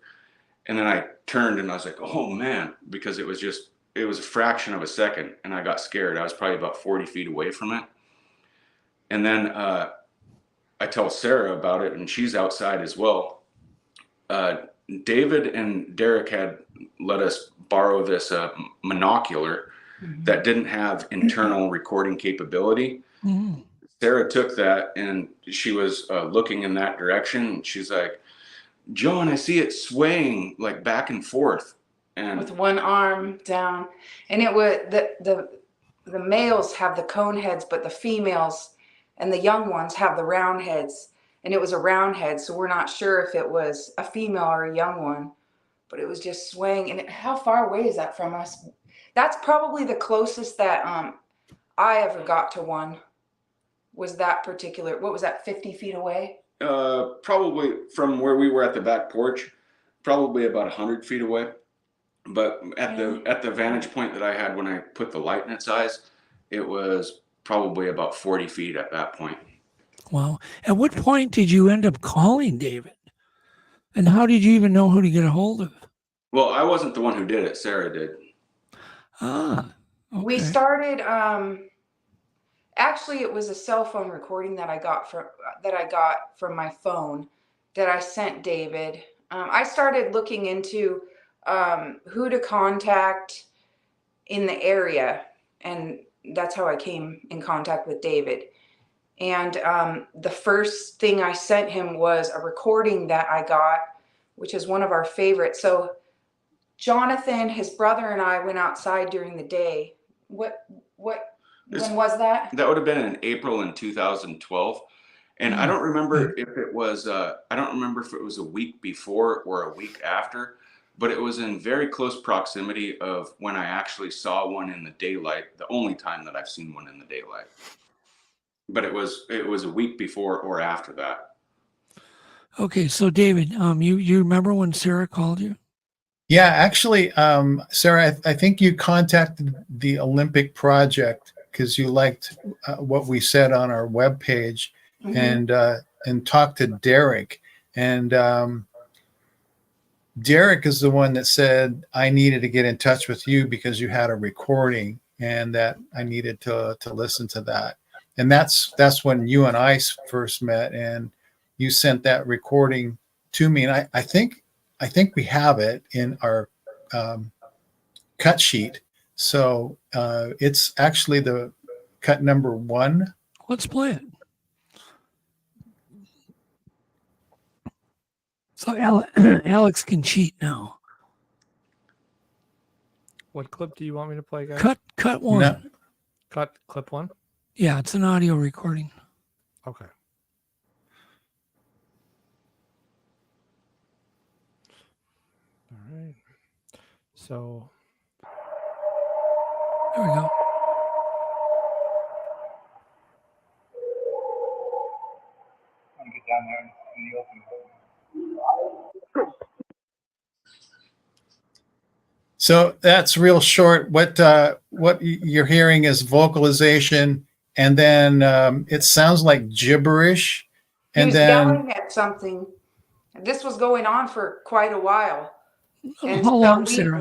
And then I turned and I was like, oh man, because it was a fraction of a second, and I got scared. I was probably about 40 feet away from it. And then I tell Sarah about it, and she's outside as well. David and Derek had let us borrow this monocular that didn't have internal recording capability. Sarah took that, and she was looking in that direction. She's like, John, I see it swaying like back and forth, and with one arm down. And it was the males have the cone heads, but the females and the young ones have the round heads. And it was a round head, so we're not sure if it was a female or a young one, but it was just swaying. And how far away is that from us? That's probably the closest that I ever got to one. Was that particular? What was that? 50 feet away? Probably from where we were at the back porch, probably about 100 feet away. But at the vantage point that I had when I put the light in its eyes, it was probably about 40 feet at that point. Wow. At what point did you end up calling David? And how did you even know who to get a hold of? Well, I wasn't the one who did it. Sarah did. Okay. We started. Actually, it was a cell phone recording that I got from my phone that I sent David. I started looking into who to contact in the area, and that's how I came in contact with David. And the first thing I sent him was a recording that I got, which is one of our favorites. So Jonathan, his brother, and I went outside during the day. When was that? That would have been in April in 2012. And I don't remember if it was a week before or a week after, but it was in very close proximity of when I actually saw one in the daylight, the only time that I've seen one in the daylight. But it was a week before or after that. Okay, so David, you remember when Sarah called you? Yeah, actually, Sarah, I think you contacted the Olympic Project because you liked what we said on our webpage, and talked to Derek. And Derek is the one that said I needed to get in touch with you because you had a recording and that I needed to listen to that. And that's when you and I first met, and you sent that recording to me. And I think we have it in our cut sheet. So it's actually the cut number 1. Let's play it. So Alex can cheat now. What clip do you want me to play, guys? Cut 1. No. Cut clip 1? Yeah, it's an audio recording. Okay. All right. So there we go. I'm gonna get down there in the open. So that's real short. What you're hearing is vocalization, and then it sounds like gibberish. He was yelling at something. This was going on for quite a while. And how long, Sarah?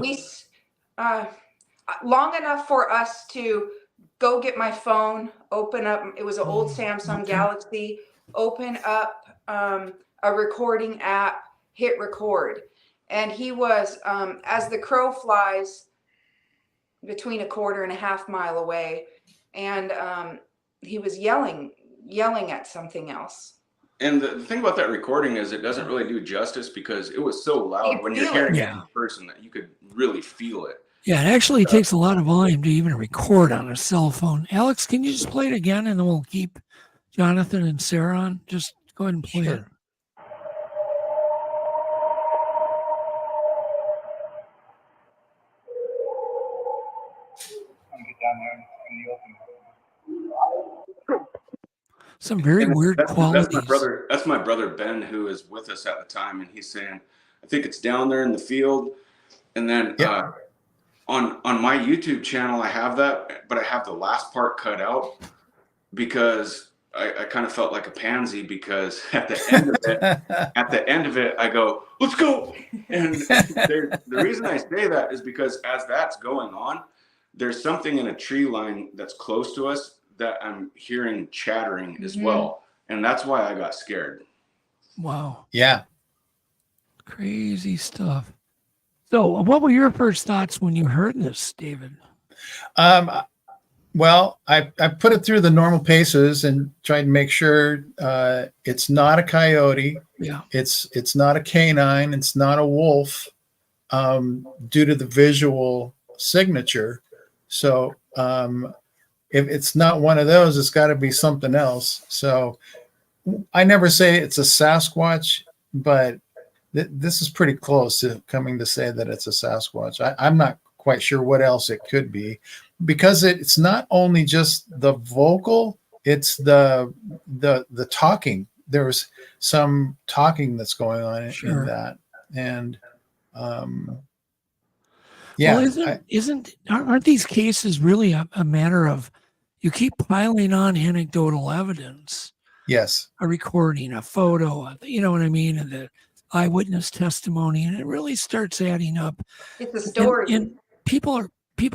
Long enough for us to go get my phone, open up. It was an old Samsung Galaxy. Open up a recording app, hit record. And he was, as the crow flies, between a quarter and a half mile away. And he was yelling at something else. And the thing about that recording is it doesn't really do justice because it was so loud when you're hearing it in person that you could really feel it. Yeah, it actually takes a lot of volume to even record on a cell phone. Alex, can you just play it again, and then we'll keep Jonathan and Sarah on? Just go ahead and play it. Down there in the open. Some very weird qualities. That's my brother Ben, who is with us at the time, and he's saying, I think it's down there in the field. And then on my YouTube channel, I have that, but I have the last part cut out because I kind of felt like a pansy because at the end of it, I go, let's go. And the reason I say that is because as that's going on, there's something in a tree line that's close to us that I'm hearing chattering as well. And that's why I got scared. Wow. Yeah. Crazy stuff. So what were your first thoughts when you heard this, David? Well, I put it through the normal paces and tried to make sure it's not a coyote. Yeah. It's not a canine. It's not a wolf, due to the visual signature. So if it's not one of those, it's got to be something else. So I never say it's a Sasquatch, but this is pretty close to coming to say that it's a Sasquatch. I'm not quite sure what else it could be, because it's not only just the vocal, it's the talking. There's some talking that's going on in that. And yeah. Well, aren't these cases really a matter of, you keep piling on anecdotal evidence? Yes. A recording, a photo, you know what I mean? And the eyewitness testimony, and it really starts adding up. It's a story. And people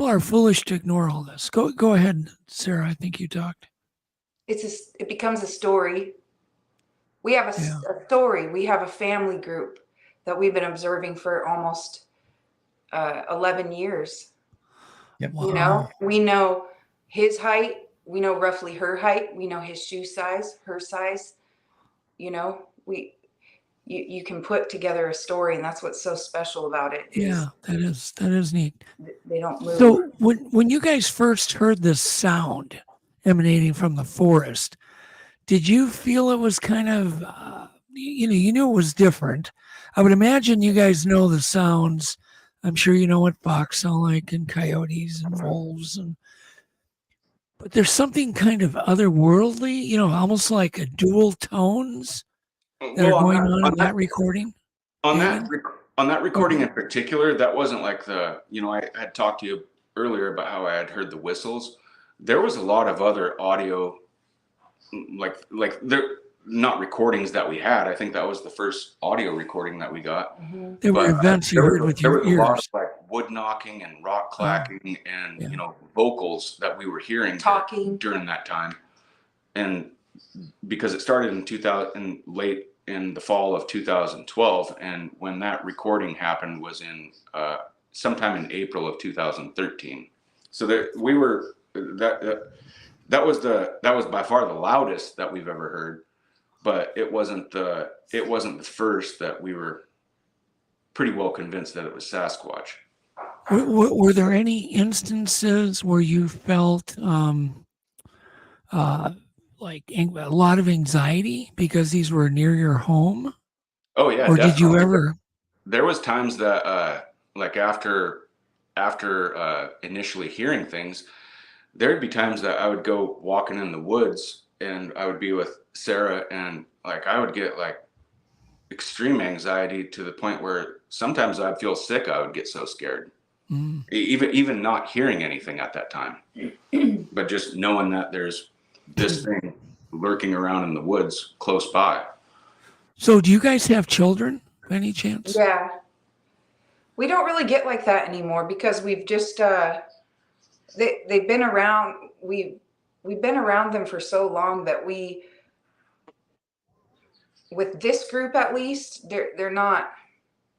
are foolish to ignore all this. Go ahead, Sarah. I think you talked. It becomes a story. We have a story. We have a family group that we've been observing for almost 11 years. Yep. Wow. You know, we know his height. We know roughly her height. We know his shoe size, her size. You know, you can put together a story, and that's what's so special about it. Yeah, that is neat. They don't move. So when you guys first heard this sound emanating from the forest, did you feel it was kind of, you knew it was different? I would imagine you guys know the sounds. I'm sure you know what fox sound like, and coyotes and wolves, but there's something kind of otherworldly, almost like a dual tones that are going on in that recording. On that recording in particular, that wasn't like I had talked to you earlier about how I had heard the whistles. There was a lot of other audio, like they're not recordings that we had. I think that was the first audio recording that we got. There were events you heard with your ears. There was a lot of like wood knocking and rock clacking and vocals that we were hearing talking during that time. And because it started in late in the fall of 2012, and when that recording happened was in sometime in April of 2013. So that was by far the loudest that we've ever heard, but it wasn't the first that we were pretty well convinced that it was Sasquatch. Were there any instances where you felt like a lot of anxiety because these were near your home? Oh yeah. Or definitely. Did you ever? There was times that like after initially hearing things, there'd be times that I would go walking in the woods and I would be with Sarah, and like I would get like extreme anxiety to the point where sometimes I'd feel sick. I would get so scared. Even not hearing anything at that time, but just knowing that there's this thing lurking around in the woods close by. So do you guys have children by any chance? Yeah. We don't really get like that anymore because we've just they've been around. We've been around them for so long that with this group at least, they're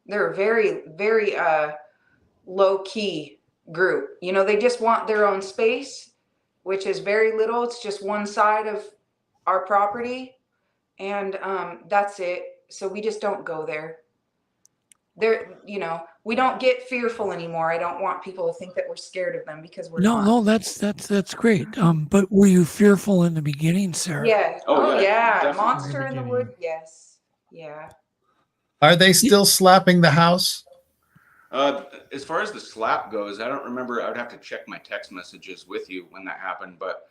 a very, very low key group. They just want their own space, which is very little. It's just one side of our property, and that's it. So we just don't go there. We don't get fearful anymore. I don't want people to think that we're scared of them because we're not. No, that's great. But were you fearful in the beginning, Sarah? Yeah. Oh yeah. Monster in the wood. Yes. Yeah. Are they still slapping the house? As far as the slap goes, I don't remember. I would have to check my text messages with you when that happened, but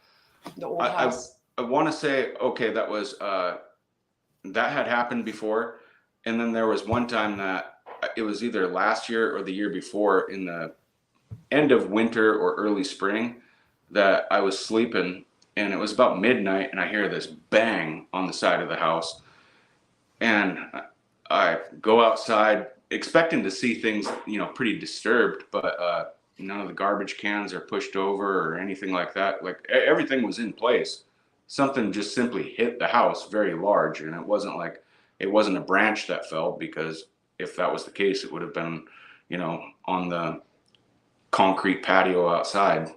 the old house. I want to say, okay, that was that had happened before, and then there was one time that it was either last year or the year before in the end of winter or early spring that I was sleeping and it was about midnight, and I hear this bang on the side of the house, and I go outside expecting to see things, pretty disturbed, but none of the garbage cans are pushed over or anything like that. Like everything was in place. Something just simply hit the house very large, and it wasn't a branch that fell, because if that was the case, it would have been, on the concrete patio outside.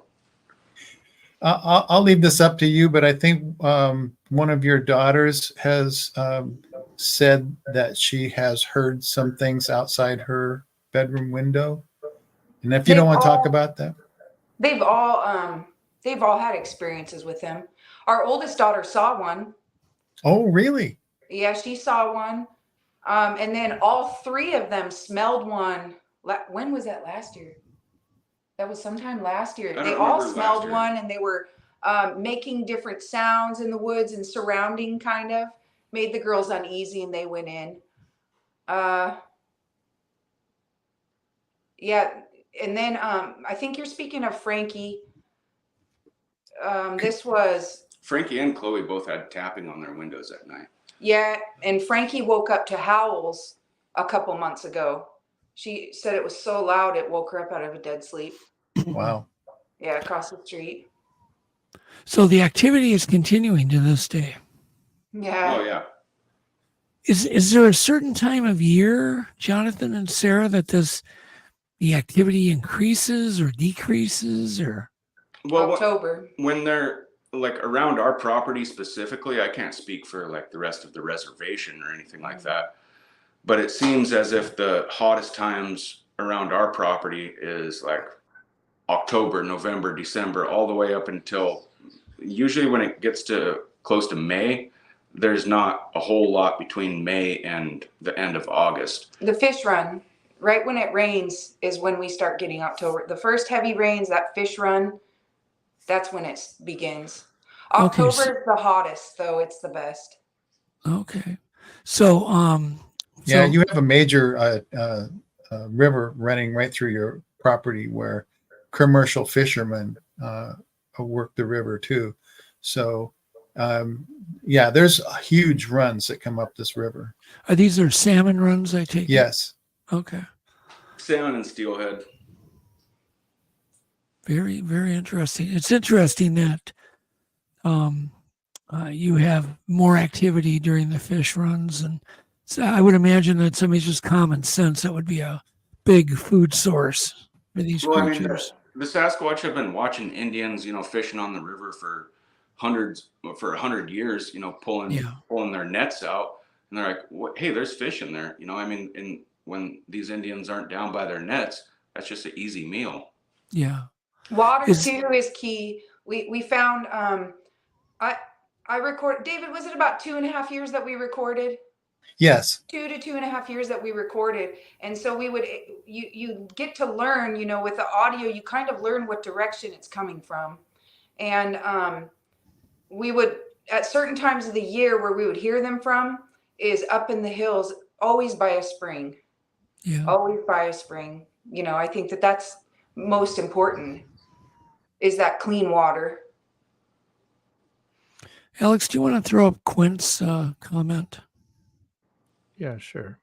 I'll leave this up to you, but I think one of your daughters has said that she has heard some things outside her bedroom window. And if you don't want to talk about that, they've all had experiences with them. Our oldest daughter saw one. Oh, really? Yeah, she saw one. And then all three of them smelled one. When was that? Last year? That was sometime last year. They all smelled one, and they were making different sounds in the woods and surrounding, kind of made the girls uneasy, and they went in. Yeah. And then I think you're speaking of Frankie. This was Frankie and Chloe both had tapping on their windows at night. Yeah, and Frankie woke up to howls a couple months ago. She said it was so loud it woke her up out of a dead sleep. Wow. Yeah, across the street. So the activity is continuing to this day. Yeah. Oh yeah. Is there a certain time of year, Jonathan and Sarah, that the activity increases or decreases, or? Well, October. When they're like around our property specifically, I can't speak for like the rest of the reservation or anything like that, but it seems as if the hottest times around our property is like October, November, December, all the way up until usually when it gets to close to May, there's not a whole lot between May and the end of August. The fish run, right when it rains, is when we start getting October. The first heavy rains, that fish run, that's when it begins. October is the hottest, though. It's the best. Okay. So, yeah, you have a major river running right through your property where commercial fishermen work the river too. So, yeah, there's huge runs that come up this river. Are these salmon runs, I take it? Yes. Okay. Salmon and steelhead. Very, very interesting. It's interesting that you have more activity during the fish runs, and so I would imagine that somebody's just common sense, that would be a big food source for these creatures. I mean, the Sasquatch have been watching Indians, fishing on the river for 100 years, pulling their nets out, and they're like, hey, there's fish in there. I mean, and when these Indians aren't down by their nets, that's just an easy meal. Yeah. Water too is key. We found I record, David, was it about 2.5 years that we recorded? Yes. 2 to 2.5 years that we recorded. And so we would, you get to learn, with the audio, you kind of learn what direction it's coming from. And we would, at certain times of the year where we would hear them from is up in the hills, always by a spring. Yeah. Always by a spring. I think that's most important, is that clean water. Alex, do you want to throw up Quint's comment? Yeah, sure.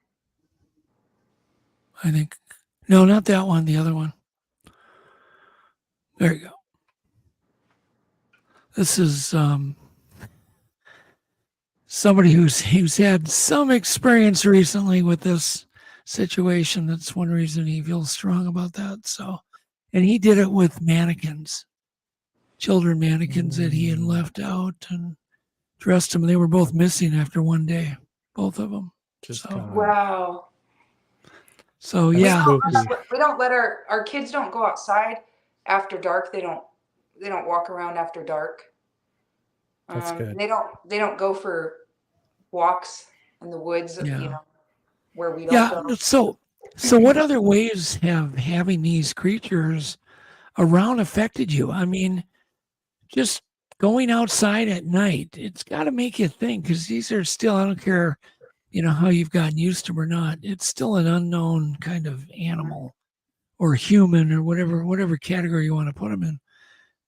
I think, no, not that one, the other one. There you go. This is somebody who's had some experience recently with this situation. That's one reason he feels strong about that. So, and he did it with mannequins, children mannequins that he had left out and dressed them. They were both missing after one day, both of them. Wow. So yeah, we don't let our kids don't go outside after dark. They don't walk around after dark. That's good. They don't go for walks in the woods, where we don't go. So what other ways have having these creatures around affected you? I mean, just going outside at night, it's got to make you think, because these are still, I don't care, how you've gotten used to them or not, it's still an unknown kind of animal or human or whatever category you want to put them in.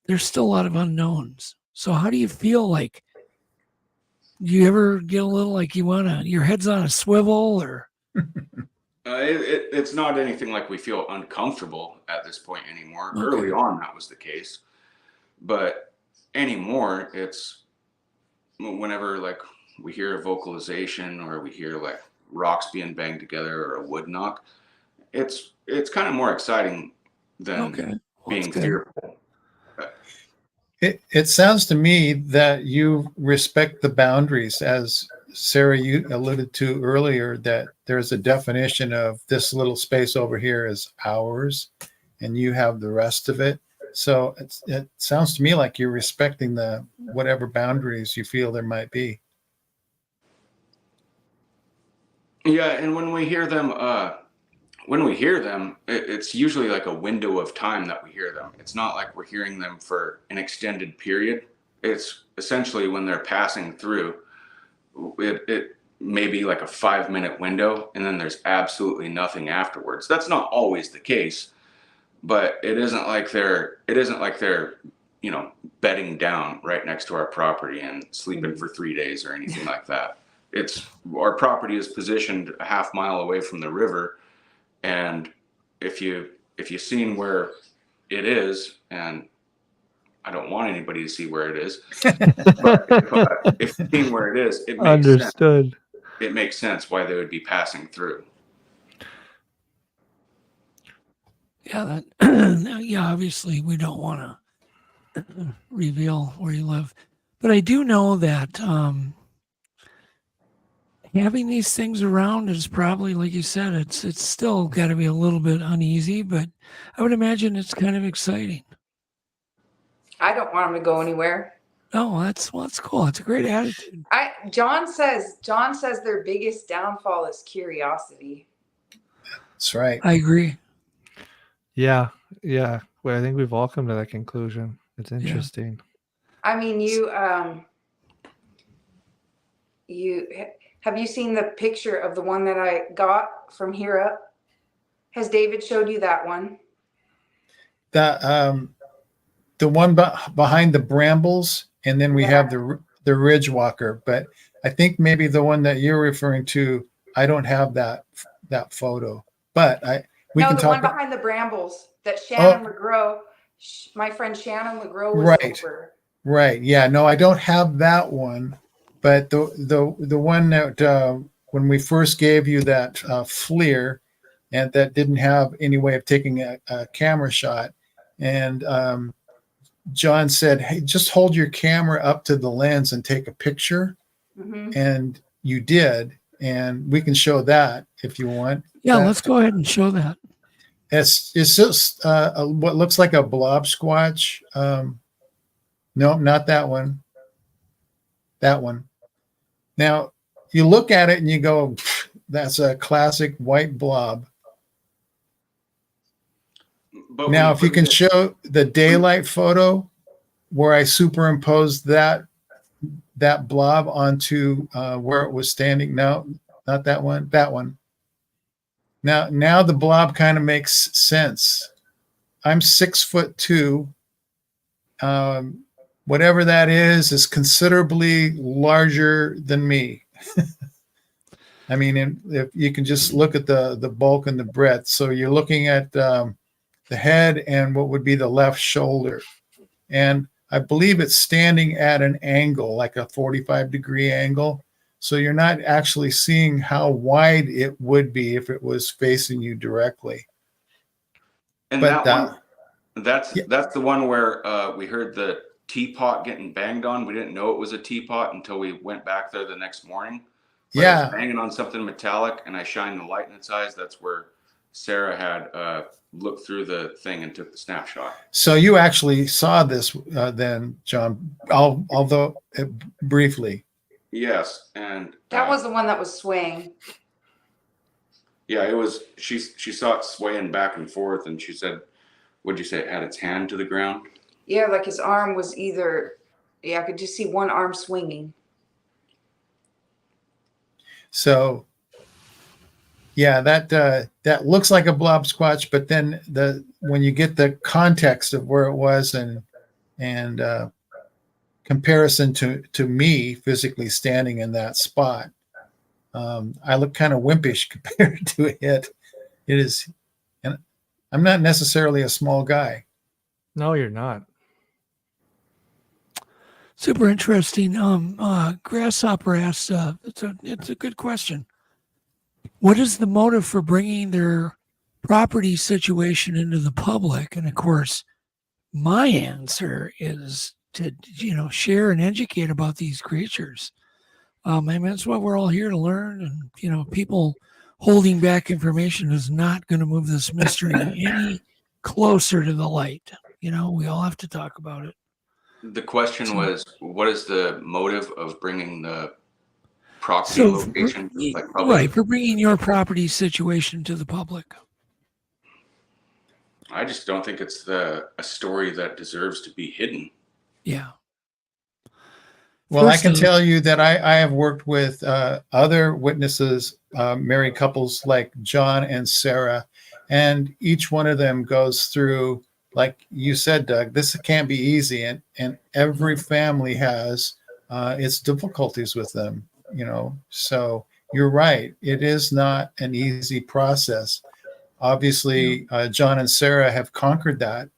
There's still a lot of unknowns. So how do you feel like? Do you ever get a little like your head's on a swivel, or? It's not anything like we feel uncomfortable at this point anymore. Okay. Early on, that was the case, but anymore, it's whenever like we hear a vocalization or we hear like rocks being banged together or a wood knock, it's kind of more exciting than being fearful. It sounds to me that you respect the boundaries, as Sarah, you alluded to earlier, that there's a definition of this little space over here is ours and you have the rest of it. So it sounds to me like you're respecting the whatever boundaries you feel there might be. Yeah, and when we hear them, it's usually like a window of time that we hear them. It's not like we're hearing them for an extended period. It's essentially when they're passing through, it may be like a 5-minute window, and then there's absolutely nothing afterwards. That's not always the case, but it isn't like they're bedding down right next to our property and sleeping for 3 days or anything like that. Our property is positioned a half mile away from the river, and if you've seen where it is, and I don't want anybody to see where it is, but if you've seen where it is, it makes Understood. sense. It makes sense why they would be passing through. Yeah, obviously we don't want to reveal where you live, but I do know that having these things around is probably, like you said, it's still got to be a little bit uneasy, but I would imagine it's kind of exciting. I don't want them to go anywhere. Oh, that's cool. It's a great attitude. John says their biggest downfall is curiosity. That's right. I agree. Yeah. Well, I think we've all come to that conclusion. It's interesting. I mean, you have you seen the picture of the one that I got from here up? Has David showed you that one? The one behind the brambles, and then we have the ridge walker. But I think maybe the one that you're referring to, I don't have that photo. But we can talk. The one behind the brambles that Shannon LeGros, my friend Shannon LeGros was over. Right. Yeah. No, I don't have that one. But the one that when we first gave you that FLIR, and that didn't have any way of taking a camera shot, and John said, "Hey, just hold your camera up to the lens and take a picture," and you did, and we can show that if you want. Yeah, let's go ahead and show that. It's just what looks like a blob squatch. No, not that one. That one. Now, you look at it and you go, that's a classic white blob. But now, if you can show the daylight photo where I superimposed that blob onto where it was standing. No, not that one. That one. Now the blob kind of makes sense. I'm 6'2". Whatever that is considerably larger than me. I mean, if you can just look at the bulk and the breadth. So you're looking at the head and what would be the left shoulder. And I believe it's standing at an angle, like a 45-degree angle. So you're not actually seeing how wide it would be if it was facing you directly. And but that's the one where we heard the teapot getting banged on. We didn't know it was a teapot until we went back there the next morning. But it was banging on something metallic, and I shined the light in its eyes. That's where Sarah had looked through the thing and took the snapshot. So you actually saw this then, John, although briefly. Yes, and that was the one that was swaying. Yeah, it was. She saw it swaying back and forth, and she said, "What'd you say? It had its hand to the ground." Yeah, like his arm was either. Yeah, I could just see one arm swinging. So, yeah, that looks like a blob squatch, but then when you get the context of where it was and kind comparison to me physically standing in that spot. I look kind of wimpish compared to it. It is, and I'm not necessarily a small guy. No, you're not. Super interesting. Grasshopper asks, it's a good question. What is the motive for bringing their property situation into the public? And of course, my answer is to, share and educate about these creatures. I mean, that's what we're all here to learn. And, people holding back information is not going to move this mystery any closer to the light. We all have to talk about it. The question was, what is the motive of bringing the property location? Right, for bringing your property situation to the public. I just don't think it's a story that deserves to be hidden. Yeah. Well, I can tell you that I have worked with other witnesses, married couples like John and Sarah, and each one of them goes through, like you said, Doug, this can't be easy. And every family has its difficulties with them, So you're right. It is not an easy process. Obviously, John and Sarah have conquered but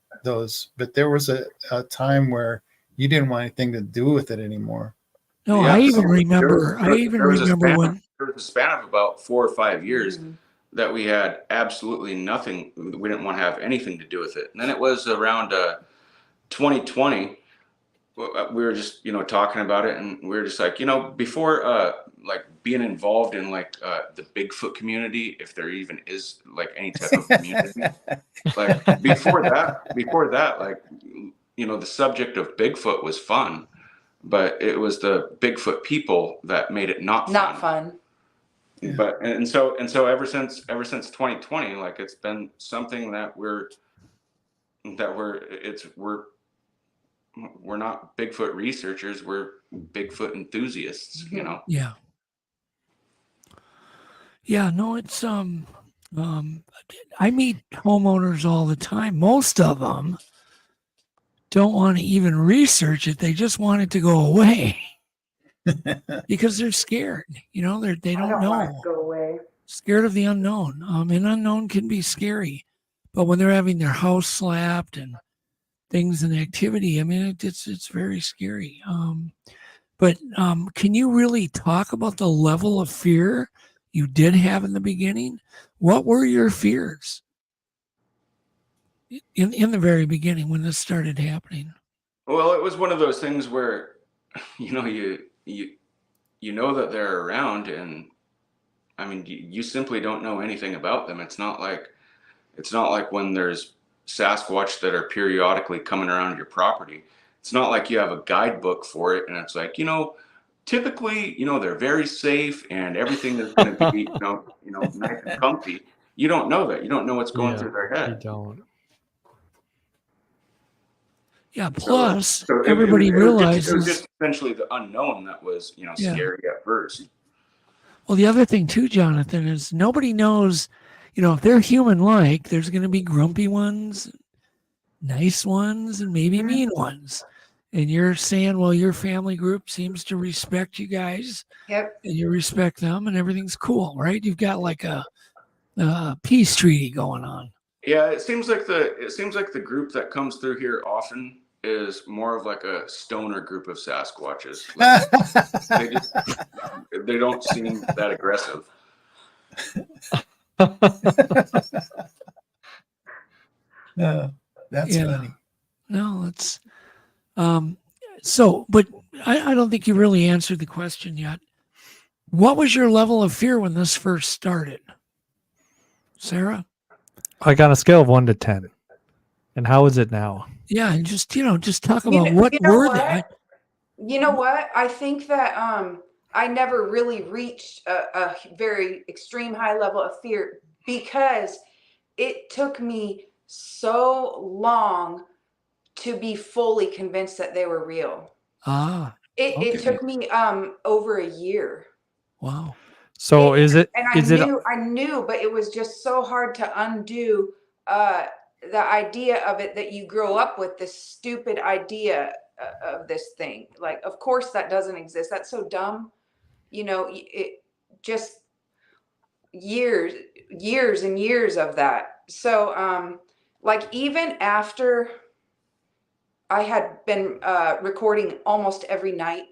there was a time where you didn't want anything to do with it anymore. No, Yeah, I even remember when there was a span of about 4 or 5 years that we had absolutely nothing. We didn't want to have anything to do with it. And then it was around 2020. We were just, talking about it, and we were just like, before like being involved in like the Bigfoot community, if there even is like any type of community, like before that, like, the subject of Bigfoot was fun, but it was the Bigfoot people that made it not fun. Yeah. But and so ever since 2020, like it's been something that we're not Bigfoot researchers, we're Bigfoot enthusiasts, Yeah. Yeah, no, it's I meet homeowners all the time. Most of them don't want to even research it. They just want it to go away because they're scared. They don't know. Want it to go away. Scared of the unknown. And unknown can be scary, but when they're having their house slapped and things and activity, I mean, it's very scary. But can you really talk about the level of fear you did have in the beginning? What were your fears in the very beginning when this started happening? Well, it was one of those things where, you know that they're around, and I mean, you simply don't know anything about them. It's not like when there's Sasquatch that are periodically coming around your property. It's not like you have a guidebook for it, and it's like, typically, they're very safe and everything is going to be, nice and comfy. You don't know that. You don't know what's going through their head. You don't. Yeah. Plus, so everybody realizes it was just essentially the unknown that was, scary at first. Well, the other thing too, Jonathan, is nobody knows. If they're human-like, there's going to be grumpy ones, nice ones, and maybe mean ones. And you're saying, well, your family group seems to respect you guys. Yep. And you respect them, and everything's cool, right? You've got like a peace treaty going on. Yeah, it seems like the group that comes through here often is more of like a stoner group of Sasquatches. Like, they don't seem that aggressive. That's funny. No, it's but I don't think you really answered the question yet. What was your level of fear when this first started, Sarah? Like on a scale of 1 to 10. And how is it now? Yeah, and just talk about what were they. You know what? I think that I never really reached a very extreme high level of fear because it took me so long to be fully convinced that they were real. It took me over a year. Wow. So I knew, but it was just so hard to undo the idea of it, that you grow up with this stupid idea of this thing. Like, of course that doesn't exist. That's so dumb. You know, it just years and years of that. So, like, even after I had been recording almost every night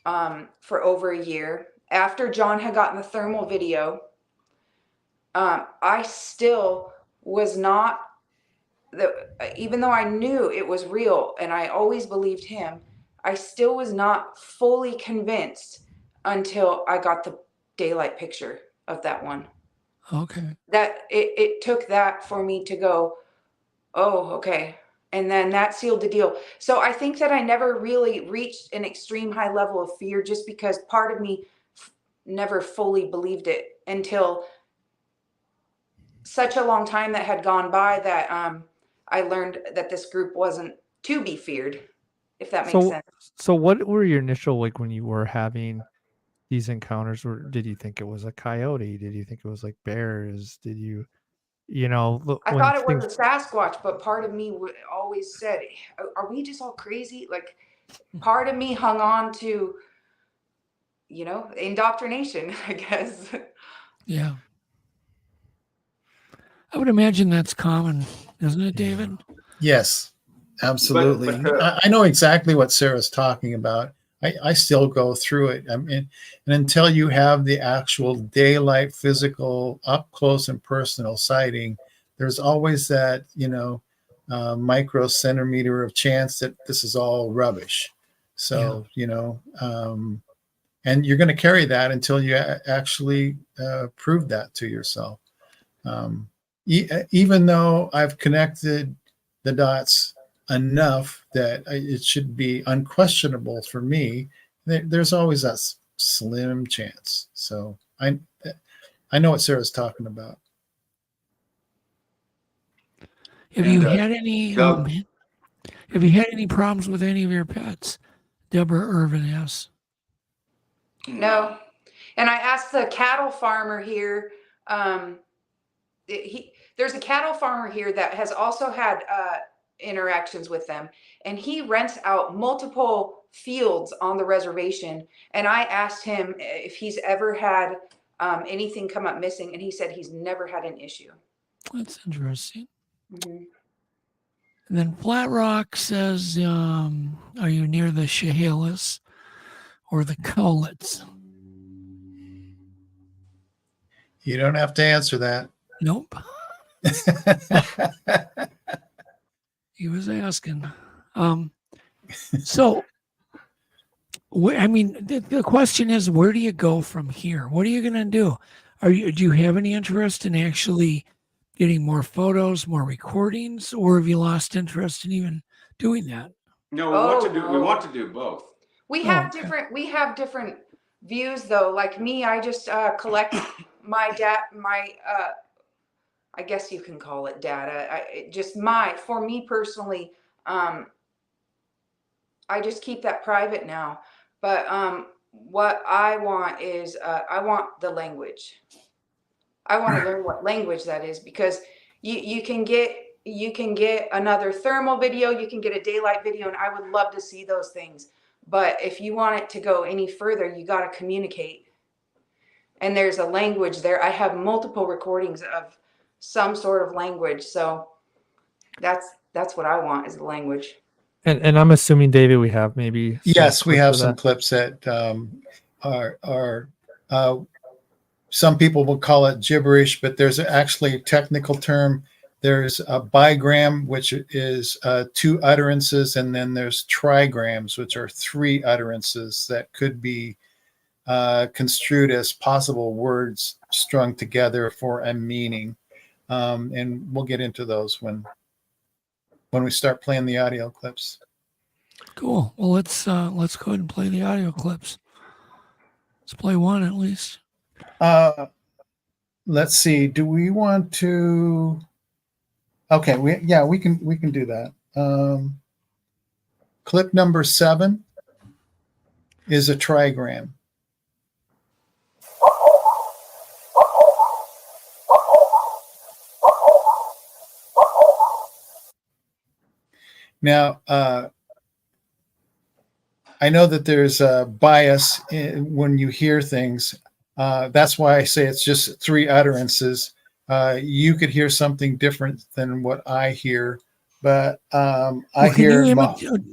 for over a year, after John had gotten the thermal video, I still was not, even though I knew it was real and I always believed him, I still was not fully convinced until I got the daylight picture of that one. Okay. That it took that for me to go, oh, okay. And then that sealed the deal. So I think that I never really reached an extreme high level of fear, just because part of me never fully believed it until such a long time that had gone by that I learned that this group wasn't to be feared, if that makes sense. So what were your initial, like, when you were having these encounters? Or did you think it was a coyote? Did you think it was like bears? Did you, I thought it was a Sasquatch, but part of me always said, are we just all crazy? Like, part of me hung on to, indoctrination, I guess. Yeah. I would imagine that's common, isn't it, David? Yes, absolutely. I know exactly what Sarah's talking about. I still go through it. I mean, and until you have the actual daylight, physical, up close and personal sighting, there's always that, micro centimeter of chance that this is all rubbish. So, and you're going to carry that until you actually prove that to yourself. Even though I've connected the dots enough that it should be unquestionable for me, there's always that slim chance. So I know what Sarah's talking about. Have you had any problems with any of your pets? Deborah Irvin asks. No. And I asked the cattle farmer here, there's a cattle farmer here that has also had interactions with them, and he rents out multiple fields on the reservation. And I asked him if he's ever had anything come up missing, and he said he's never had an issue. That's interesting. Mm-hmm. And then Flat Rock says, are you near the Chehalis or the Cowlitz? You don't have to answer that. Nope. He was asking. So, the question is, where do you go from here? What are you going to do? Do you have any interest in actually getting more photos, more recordings, or have you lost interest in even doing that? No, we want to do both. We have different views though. Like me, I just collect my I guess you can call it data. For me personally, I just keep that private now. But what I want is I want the language. I want to learn what language that is, because you can get another thermal video, you can get a daylight video, and I would love to see those things. But if you want it to go any further, you got to communicate. And there's a language there. I have multiple recordings of some sort of language. So that's what I want, is the language. And I'm assuming, David, we have maybe. Yes, we have some clips that are some people will call it gibberish, but there's actually a technical term. There's a bigram, which is 2 utterances, and then there's trigrams, which are 3 utterances that could be construed as possible words strung together for a meaning. And we'll get into those when we start playing the audio clips. Cool. Well, let's go ahead and play the audio clips. Let's play one at least. Let's see. Do we want to? Okay. We can do that. Clip number 7 is a trigram. Now, I know that there's a bias when you hear things. That's why I say it's just 3 utterances. You could hear something different than what I hear, but I hear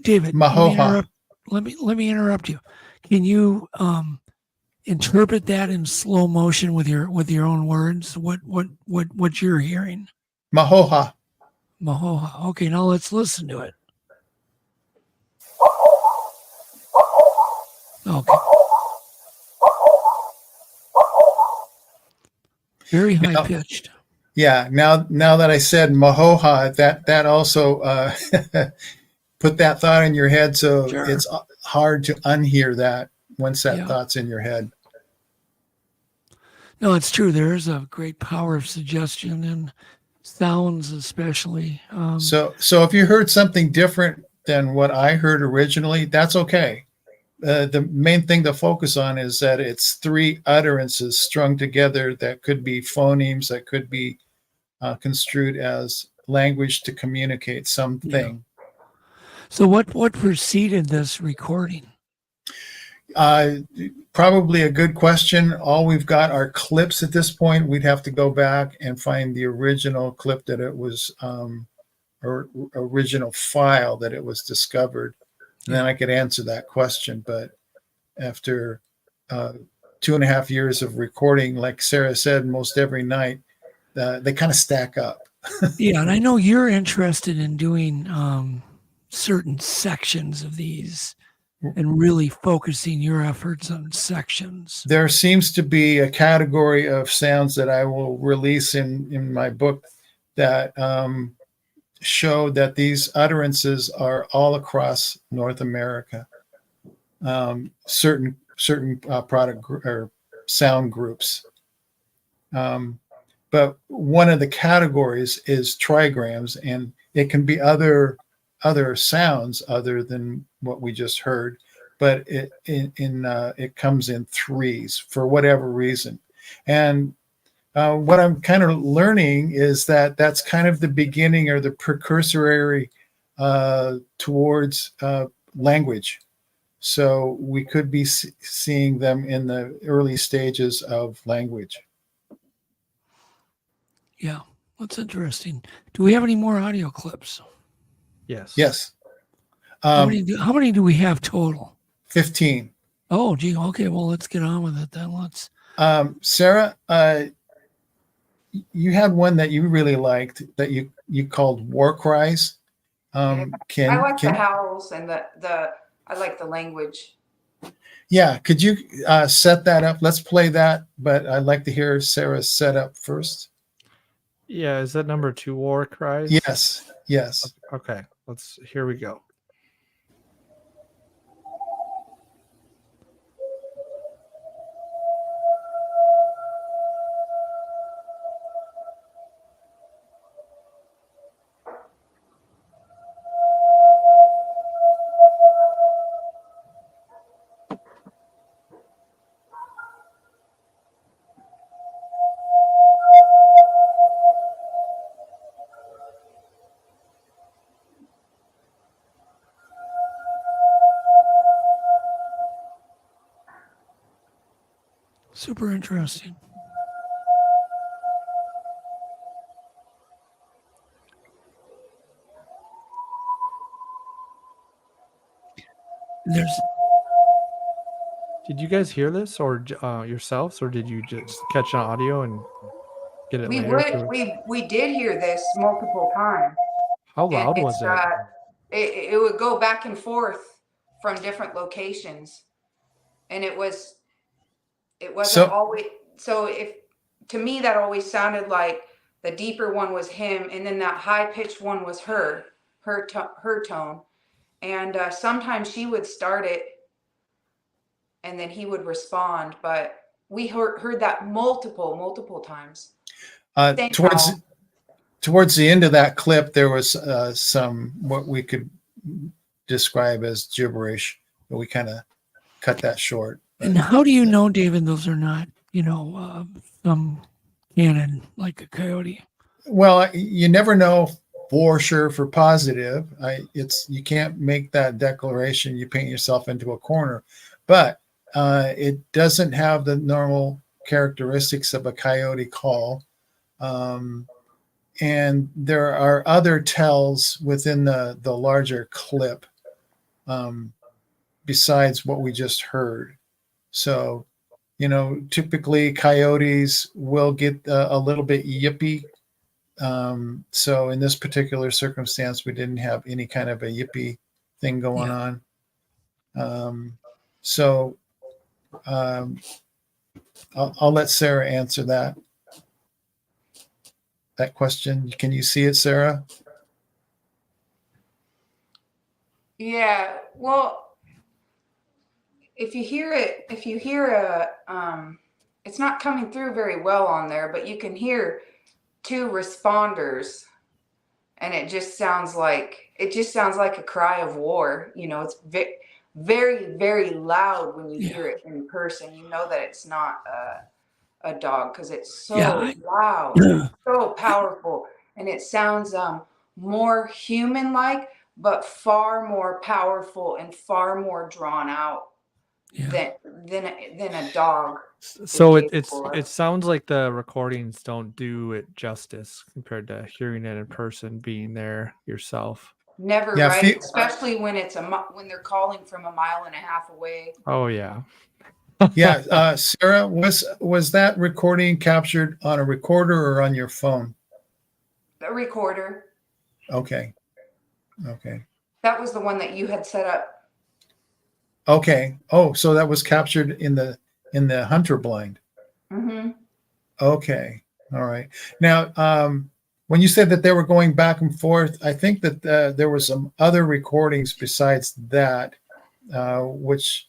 David. Mahoha. Let me interrupt you. Can you interpret that in slow motion with your own words? What you're hearing? Mahoha. Mahoha. Okay, now let's listen to it. Okay. Very high pitched. Yeah. Now that I said Mahoha, that also put that thought in your head. So Sure. It's hard to unhear that once that thought's in your head. No, it's true. There is a great power of suggestion in sounds, especially. So if you heard something different than what I heard originally, that's okay. The main thing to focus on is that it's 3 utterances strung together that could be phonemes, that could be construed as language to communicate something. Yeah. So what preceded this recording? Probably a good question. All we've got are clips at this point. We'd have to go back and find the original clip that it was, or original file that it was discovered. And then I could answer that question. But after 2.5 years of recording, like Sarah said, most every night, they kind of stack up. Yeah, and I know you're interested in doing certain sections of these and really focusing your efforts on sections. There seems to be a category of sounds that I will release in my book that show that these utterances are all across North America. Certain product or sound groups. But one of the categories is trigrams, and it can be other sounds other than what we just heard, but it comes in 3s for whatever reason. And what I'm kind of learning is that that's kind of the beginning or the precursory towards language. So we could be seeing them in the early stages of language. Yeah, that's interesting. Do we have any more audio clips? Yes. Yes. How many do we have total? 15. Oh, gee. Okay, well, let's get on with it then. Let's. Sarah, you had one that you really liked that you called War Cries. I like the howls and I like the language. Yeah, could you set that up? Let's play that, but I'd like to hear Sarah's setup first. Yeah, is that number 2, War Cries? Yes. Okay, here we go. Super interesting. Did you guys hear this or yourselves, or did you just catch an audio and get it later? We did hear this multiple times. How loud was it? It would go back and forth from different locations, and it wasn't always. So to me that always sounded like the deeper one was him, and then that high pitched one was her tone, and sometimes she would start it, and then he would respond. But we heard that multiple times. Towards the end of that clip, there was some what we could describe as gibberish, but we kind of cut that short. And how do you know, David, those are not, some canon like a coyote? Well, you never know for sure for positive. You can't make that declaration. You paint yourself into a corner, but it doesn't have the normal characteristics of a coyote call. And there are other tells within the larger clip besides what we just heard. So, typically coyotes will get a little bit yippy. So in this particular circumstance, we didn't have any kind of a yippy thing going on. I'll let Sarah answer that question. Can you see it, Sarah? Yeah. Well, if you hear it's not coming through very well on there, but you can hear 2 responders, and it just sounds like a cry of war. It's very, very loud when you hear it in person. You know that it's not a dog because it's so loud, so powerful, and it sounds more human-like, but far more powerful and far more drawn out than a dog. So it sounds like the recordings don't do it justice compared to hearing it in person, being there yourself. Never, right? Especially when when they're calling from 1.5 miles away. Oh yeah. Yeah, Sarah, was that recording captured on a recorder or on your phone? A recorder. Okay. That was the one that you had set up. Okay. Oh, so that was captured in the hunter blind. Mm-hmm. Okay. All right. Now, when you said that they were going back and forth, I think that there were some other recordings besides that, which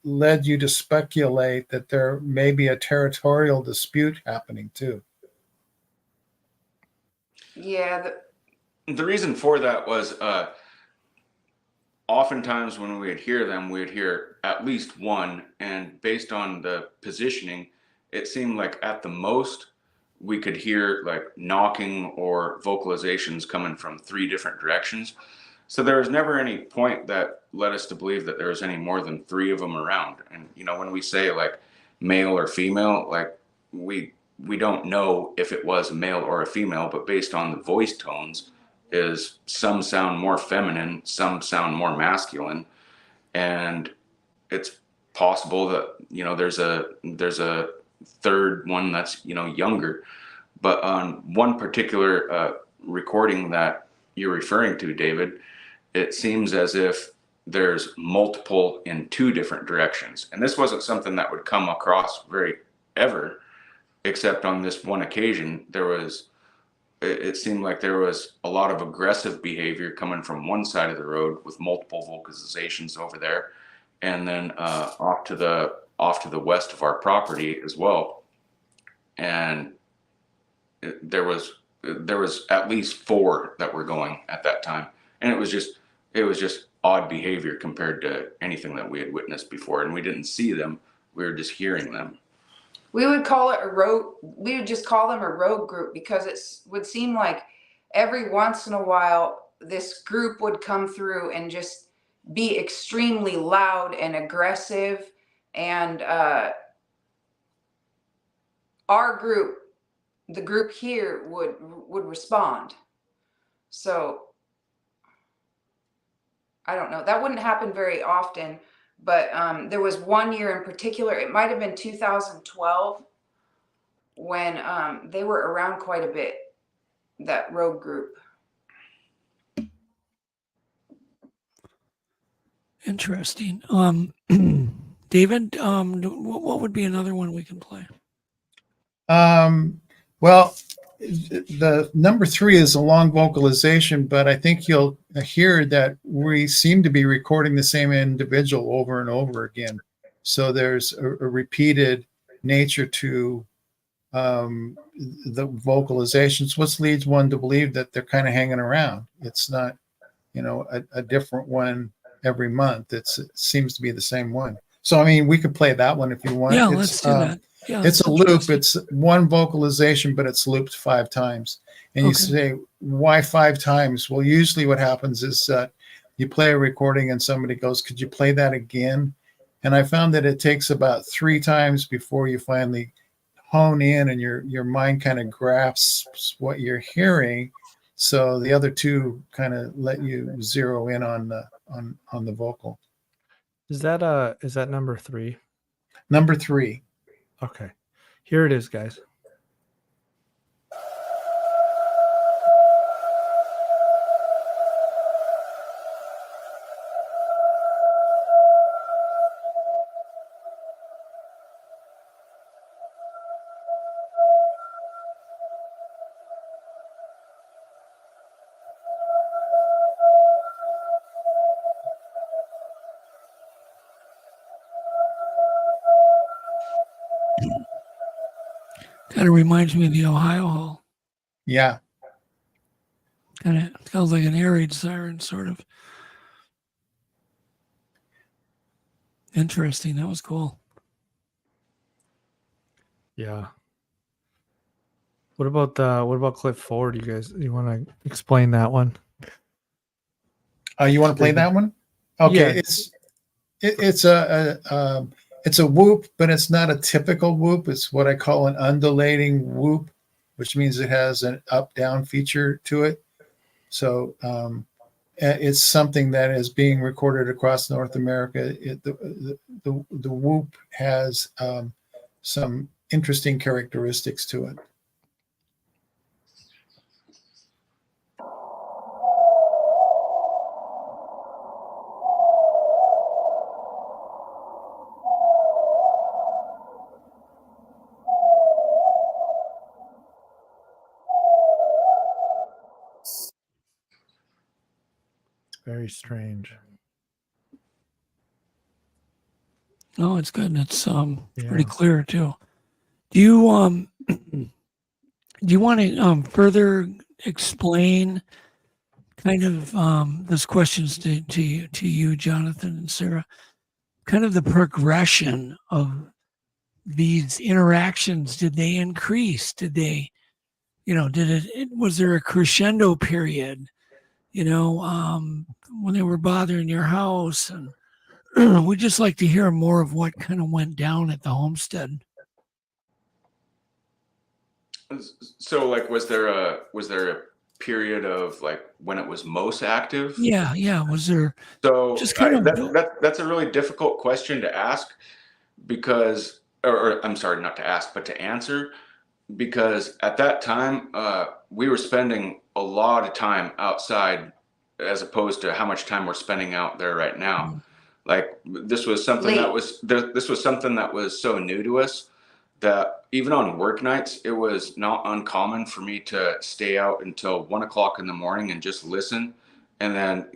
led you to speculate that there may be a territorial dispute happening too. Yeah. The reason for that was oftentimes when we would hear them, we'd hear at least one, and based on the positioning, it seemed like at the most we could hear like knocking or vocalizations coming from 3 different directions. So there was never any point that led us to believe that there was any more than 3 of them around. And when we say like male or female, like we don't know if it was a male or a female, but based on the voice tones, is some sound more feminine, some sound more masculine, and it's possible that there's a third one that's younger. But on one particular recording that you're referring to, David, it seems as if there's multiple in 2 different directions, and this wasn't something that would come across very ever, except on this one occasion. It seemed like there was a lot of aggressive behavior coming from one side of the road with multiple vocalizations over there, and then off to the west of our property as well. And there was at least 4 that were going at that time, and it was just odd behavior compared to anything that we had witnessed before, and we didn't see them; we were just hearing them. We would call it we would just call them a rogue group, because it would seem like every once in a while this group would come through and just be extremely loud and aggressive, and our group, the group here, would respond. So I don't know, that wouldn't happen very often. But there was one year in particular, it might have been 2012, when they were around quite a bit, that rogue group. Interesting. David, what would be another one we can play? Well, the number 3 is a long vocalization, but I think you'll hear that we seem to be recording the same individual over and over again. So there's a repeated nature to the vocalizations, which leads one to believe that they're kind of hanging around. It's not, a different one every month. It seems to be the same one. So, I mean, we could play that one if you want. Yeah, let's do that. Yeah, it's a loop. It's one vocalization, but it's looped 5 times. And you say, why 5 times? Well, usually what happens is you play a recording and somebody goes, could you play that again? And I found that it takes about 3 times before you finally hone in and your mind kind of grasps what you're hearing. So the other 2 kind of let you zero in on the vocal. Is that number 3? Number 3. Okay. Here it is, guys. Kind of reminds me of the Ohio Hall. Yeah. Kind of sounds like an air raid siren, sort of. Interesting. That was cool. Yeah. What about clip 4? You want to explain that one? You want to play that one? Okay. Yeah. It's a whoop, but it's not a typical whoop. It's what I call an undulating whoop, which means it has an up-down feature to it. So it's something that is being recorded across North America. The whoop has some interesting characteristics to it. Very strange. Oh, it's good. It's pretty clear too. Do you want to further explain kind of this questions to you, Jonathan and Sarah, kind of the progression of these interactions? Did they increase? Did they, was there a crescendo period? When they were bothering your house, and we'd just like to hear more of what kind of went down at the homestead. So, like, was there a period of like when it was most active? Yeah. Was there? So just kind of that's a really difficult question to ask because, or I'm sorry, not to ask, but to answer, because at that time we were spending a lot of time outside as opposed to how much time we're spending out there right now. Mm-hmm. Like this was something that was so new to us that even on work nights, it was not uncommon for me to stay out until 1 o'clock in the morning and just listen. And then,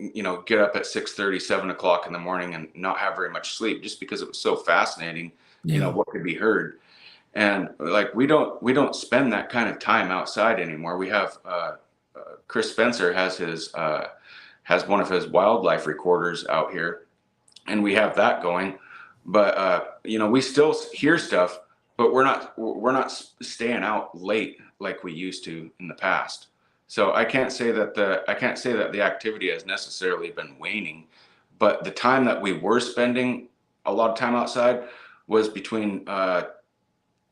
get up at 6:30, 7 o'clock in the morning and not have very much sleep just because it was so fascinating, what could be heard. And like, we don't spend that kind of time outside anymore. We have, Chris Spencer has one of his wildlife recorders out here, and we have that going. But we still hear stuff, but we're not staying out late like we used to in the past. So I can't say that the activity has necessarily been waning, but the time that we were spending a lot of time outside was between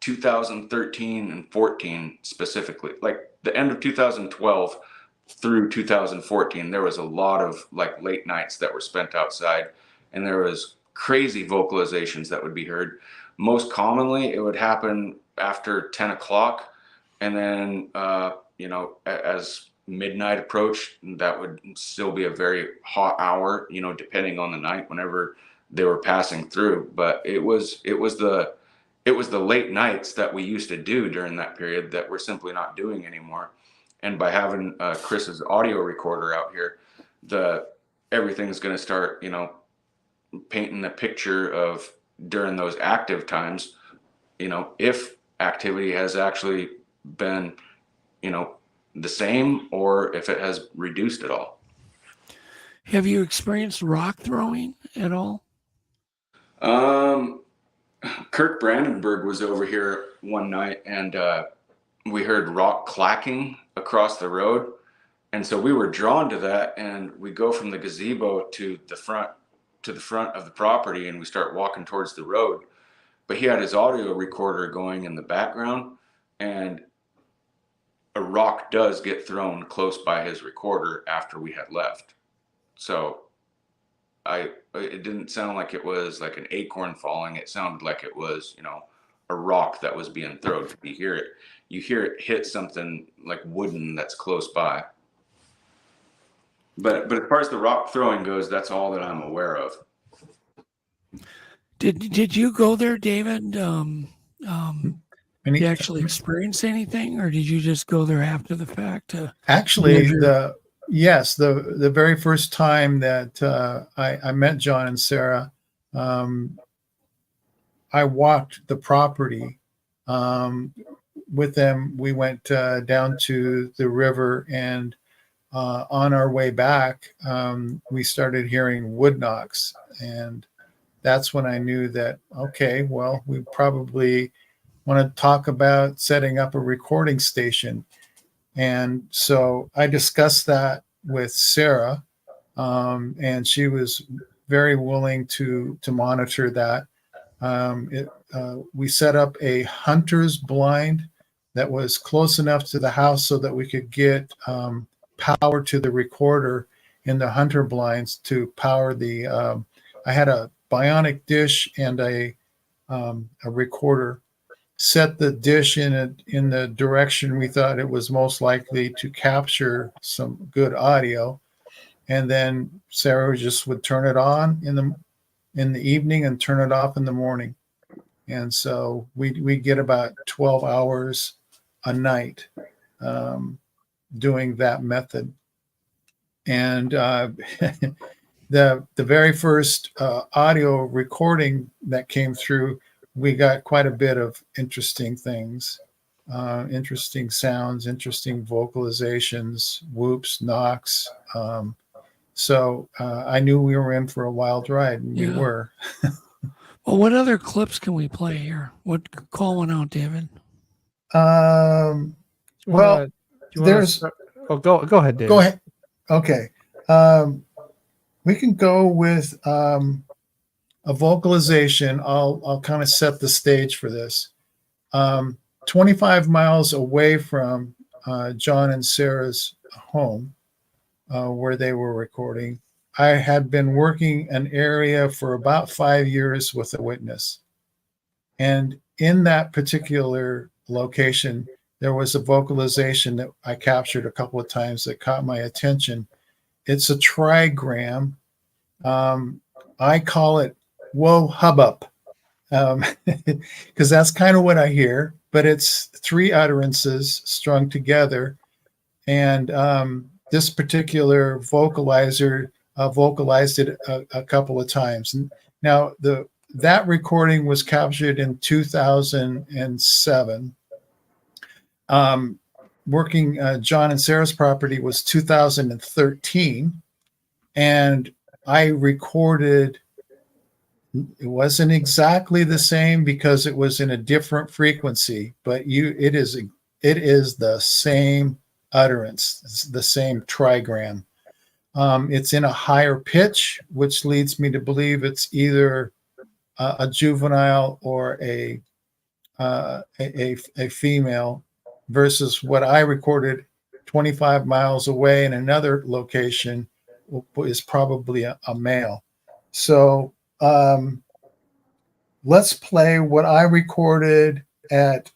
2013 and 14 specifically. Like the end of 2012 through 2014, there was a lot of like late nights that were spent outside, and there was crazy vocalizations that would be heard. Most commonly, it would happen after 10 o'clock, and then as midnight approached, that would still be a very hot hour, depending on the night, whenever they were passing through. But it was the late nights that we used to do during that period that we're simply not doing anymore. And by having Chris's audio recorder out here, everything's going to start, painting the picture of during those active times, if activity has actually been, the same, or if it has reduced at all. Have you experienced rock throwing at all? Kirk Brandenburg was over here one night, and we heard rock clacking across the road. And so we were drawn to that, and we go from the gazebo to the front of the property, and we start walking towards the road. But he had his audio recorder going in the background, and a rock does get thrown close by his recorder after we had left. So it didn't sound like it was like an acorn falling. It sounded like it was, a rock that was being thrown. You hear it hit something like wooden that's close by. But as far as the rock throwing goes, that's all that I'm aware of. Did you go there, David? Did you actually experience anything, or did you just go there after the fact? Actually, the very first time that I met John and Sarah, I walked the property with them. We went down to the river, and on our way back, we started hearing wood knocks, and that's when I knew that, okay, well, we probably want to talk about setting up a recording station. And so I discussed that with Sarah, and she was very willing to monitor that. We set up a hunter's blind that was close enough to the house so that we could get power to the recorder in the hunter blinds to power the. I had a bionic dish and a recorder. Set the dish in the direction we thought it was most likely to capture some good audio, and then Sarah just would turn it on in the evening and turn it off in the morning, and so we get about 12 hours a night doing that method. And the very first audio recording that came through, we got quite a bit of interesting things, interesting sounds, interesting vocalizations, whoops, knocks. So I knew we were in for a wild ride, and we were. Well, what other clips can we play here? Call one out, David? Well, there's. Go ahead, David. Go ahead. Okay. We can go with a vocalization. I'll kind of set the stage for this. 25 miles away from John and Sarah's home, where they were recording, I had been working an area for about 5 years with a witness. And in that particular location, there was a vocalization that I captured a couple of times that caught my attention. It's a trigram. I call it "Whoa Hubbub," because that's kind of what I hear, but it's 3 utterances strung together. And this particular vocalizer vocalized it a couple of times. Now, that recording was captured in 2007. Working John and Sarah's property was 2013, and I recorded. It wasn't exactly the same because it was in a different frequency, but it is the same utterance. It's the same trigram. It's in a higher pitch, which leads me to believe it's either a juvenile or a female, versus what I recorded 25 miles away in another location is probably a male. So let's play what I recorded at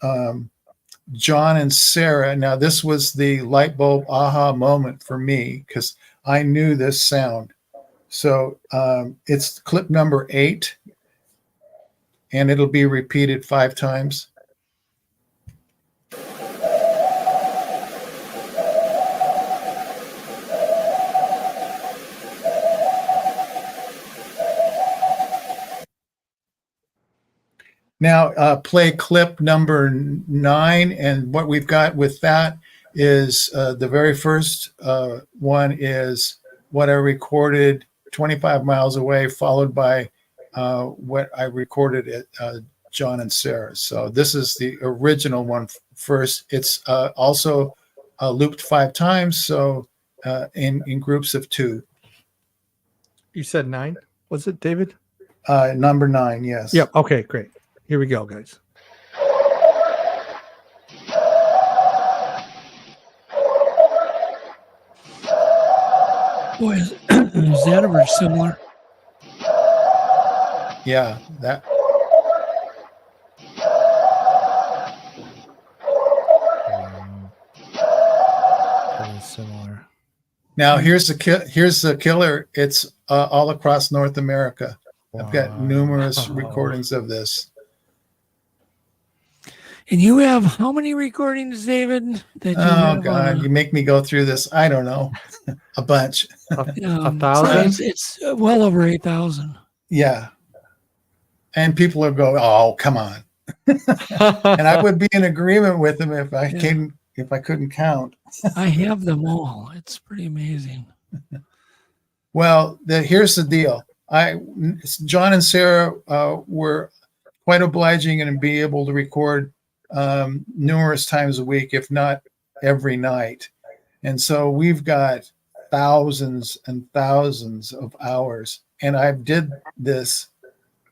John and Sarah. Now, this was the light bulb aha moment for me because I knew this sound. So it's clip number 8, and it'll be repeated 5 times. Now play clip number 9, and what we've got with that is the very first one is what I recorded 25 miles away, followed by what I recorded at John and Sarah. So this is the original one first. It's also looped 5 times, so in groups of 2. You said 9? Was it, David? Number 9, yes. Yep. Okay, great. Here we go, guys. Boy, is that ever similar? Yeah, that. Very similar. Now here's the killer. It's all across North America. I've got numerous recordings of this. And you have how many recordings, David? God, you make me go through this. I don't know, a bunch. 1,000? It's well over 8,000. Yeah, and people will go, "Oh, come on," and I would be in agreement with them if I couldn't count. I have them all. It's pretty amazing. Well, here's the deal. John and Sarah were quite obliging and be able to record numerous times a week, if not every night. And so we've got thousands and thousands of hours. And I did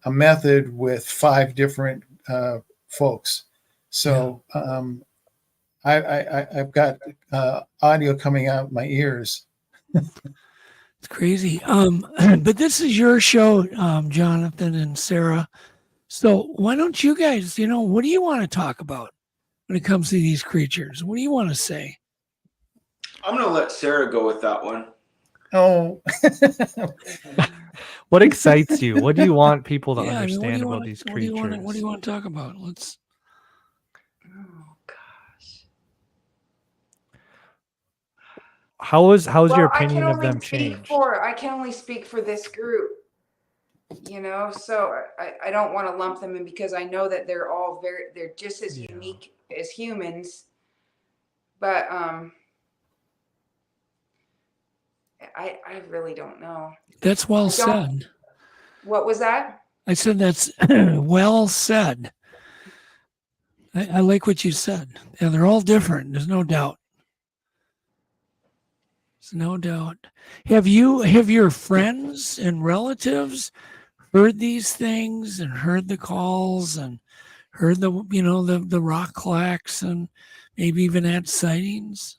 a method with 5 different folks. So I've got audio coming out my ears. It's crazy. But this is your show, Jonathan and Sarah. So why don't you guys, what do you want to talk about when it comes to these creatures? What do you want to say? I'm going to let Sarah go with that one. Oh. What excites you? What do you want people to understand about these creatures? What do you want to talk about? Let's. Oh gosh. How's your opinion of them changed? I can only speak for this group. So I don't want to lump them in because I know that they're just as unique as humans, but I really don't know. That's well said. What was that? I said that's well said. I like what you said. Yeah, they're all different. There's no doubt. There's no doubt. Have your friends and relatives heard these things and heard the calls and heard the rock clacks and maybe even had sightings?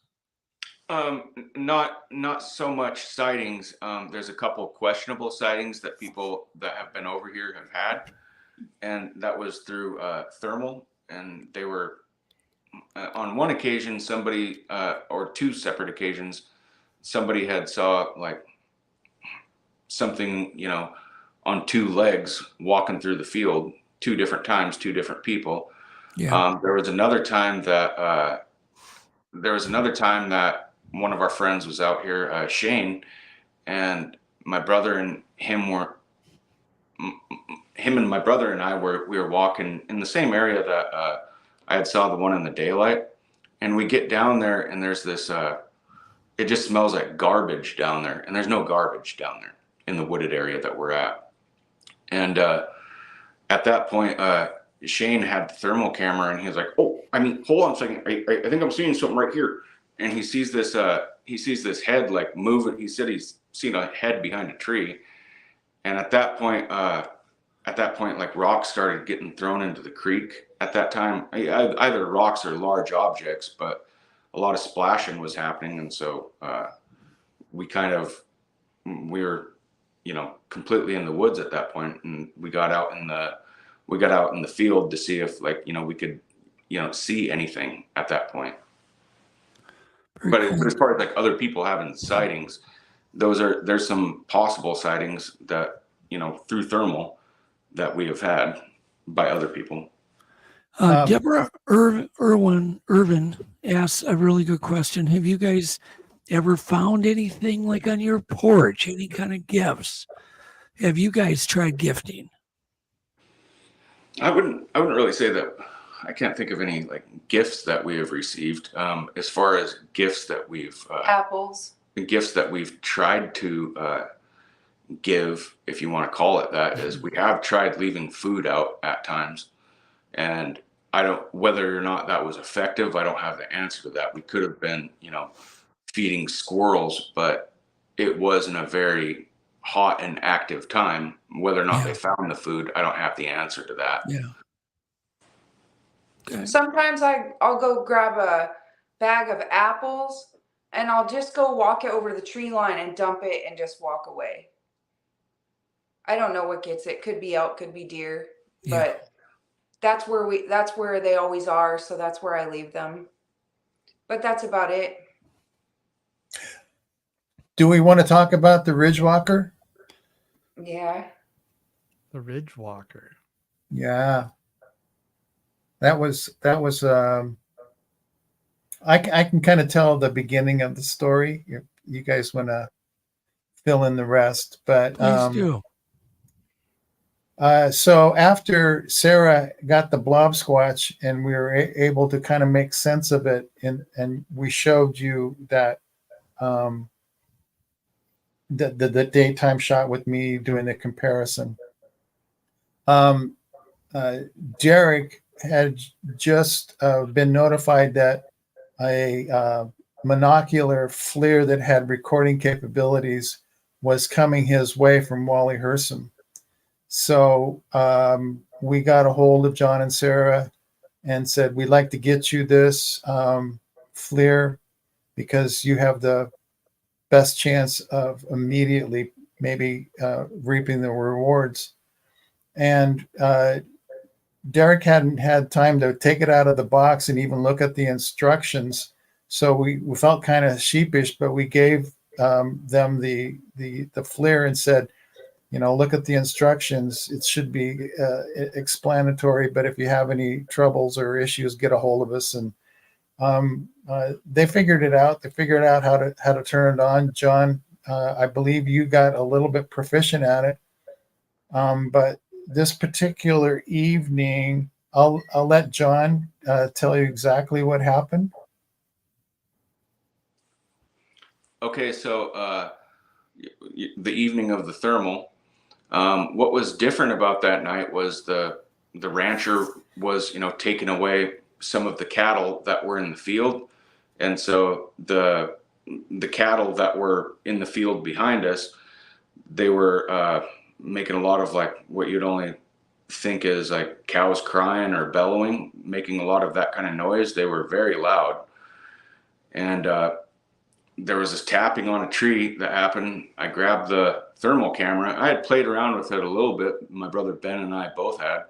Not so much sightings. There's a couple of questionable sightings that people that have been over here have had, and that was through thermal. And they were on one occasion, somebody or 2 separate occasions, somebody had saw like something, on 2 legs walking through the field 2 different times, 2 different people. Yeah. There was another time that one of our friends was out here, Shane, and my brother and him and my brother and I we were walking in the same area that I had saw the one in the daylight, and we get down there and there's this it just smells like garbage down there, and there's no garbage down there in the wooded area that we're at. And at that point, Shane had the thermal camera, and he was like, "Oh, hold on a second. I think I'm seeing something right here." And he sees this head like moving. He said he's seen a head behind a tree. And at that point, like rocks started getting thrown into the creek. At that time, either rocks or large objects, but a lot of splashing was happening, and so we were completely in the woods at that point, and we got out in the field to see if we could see anything at that point. But as far as like other people having sightings, there's some possible sightings that through thermal that we have had by other people. Deborah Irvin asks a really good question. Have you guys ever found anything like on your porch, any kind of gifts? Have you guys tried gifting? I wouldn't really say that. I can't think of any like gifts that we have received. As far as gifts that we've apples, gifts that we've tried to give, if you want to call it that, is we have tried leaving food out at times. And I don't, whether or not that was effective, I don't have the answer to that. We could have been, feeding squirrels, but it wasn't a very hot and active time. Whether or not they found the food, I don't have the answer to that. Yeah. Okay. Sometimes I'll go grab a bag of apples and I'll just go walk it over the tree line and dump it and just walk away. I don't know what gets it. Could be elk, could be deer, but that's where they always are. So that's where I leave them. But that's about it. Do we want to talk about the ridge walker? Yeah. The ridge walker. Yeah. That was I can kind of tell the beginning of the story. You guys want to fill in the rest, but Please do. So after Sarah got the blob squatch and we were able to kind of make sense of it, and we showed you that the daytime shot with me doing the comparison. Derek had just been notified that a monocular FLIR that had recording capabilities was coming his way from Wally Hersom. So we got a hold of John and Sarah and said, we'd like to get you this FLIR because you have the best chance of immediately maybe reaping the rewards. And Derek hadn't had time to take it out of the box and even look at the instructions. So we felt kind of sheepish, but we gave them the FLIR and said, look at the instructions. It should be explanatory, but if you have any troubles or issues, get a hold of us. And they figured it out. They figured out how to turn it on. John, I believe you got a little bit proficient at it. But this particular evening, I'll let John tell you exactly what happened. Okay, so the evening of the thermal, what was different about that night was the rancher was, taking away some of the cattle that were in the field. And so the cattle that were in the field behind us, they were making a lot of like what you'd only think is like cows crying or bellowing, making a lot of that kind of noise. They were very loud. And there was this tapping on a tree that happened. I grabbed the thermal camera. I had played around with it a little bit. My brother Ben and I both had.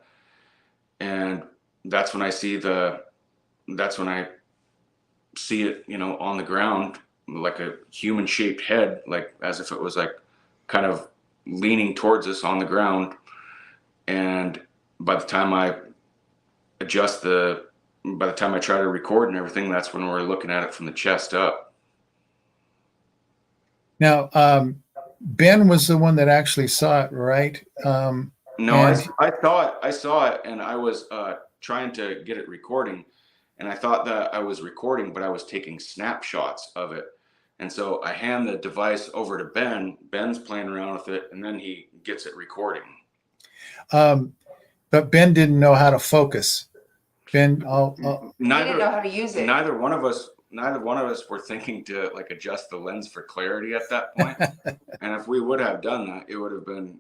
And that's when I see it, on the ground, like a human shaped head, like as if it was like kind of leaning towards us on the ground. And by the time I try to record and everything, that's when we're looking at it from the chest up. Now, Ben was the one that actually saw it, right? No, I saw it, and I was trying to get it recording, and I thought that I was recording, but I was taking snapshots of it. And so I hand the device over to Ben. Ben's playing around with it, and then he gets it recording. But Ben didn't know how to focus. Ben, he didn't know how to use it. Neither one of us were thinking to like adjust the lens for clarity at that point. And if we would have done that, it would have been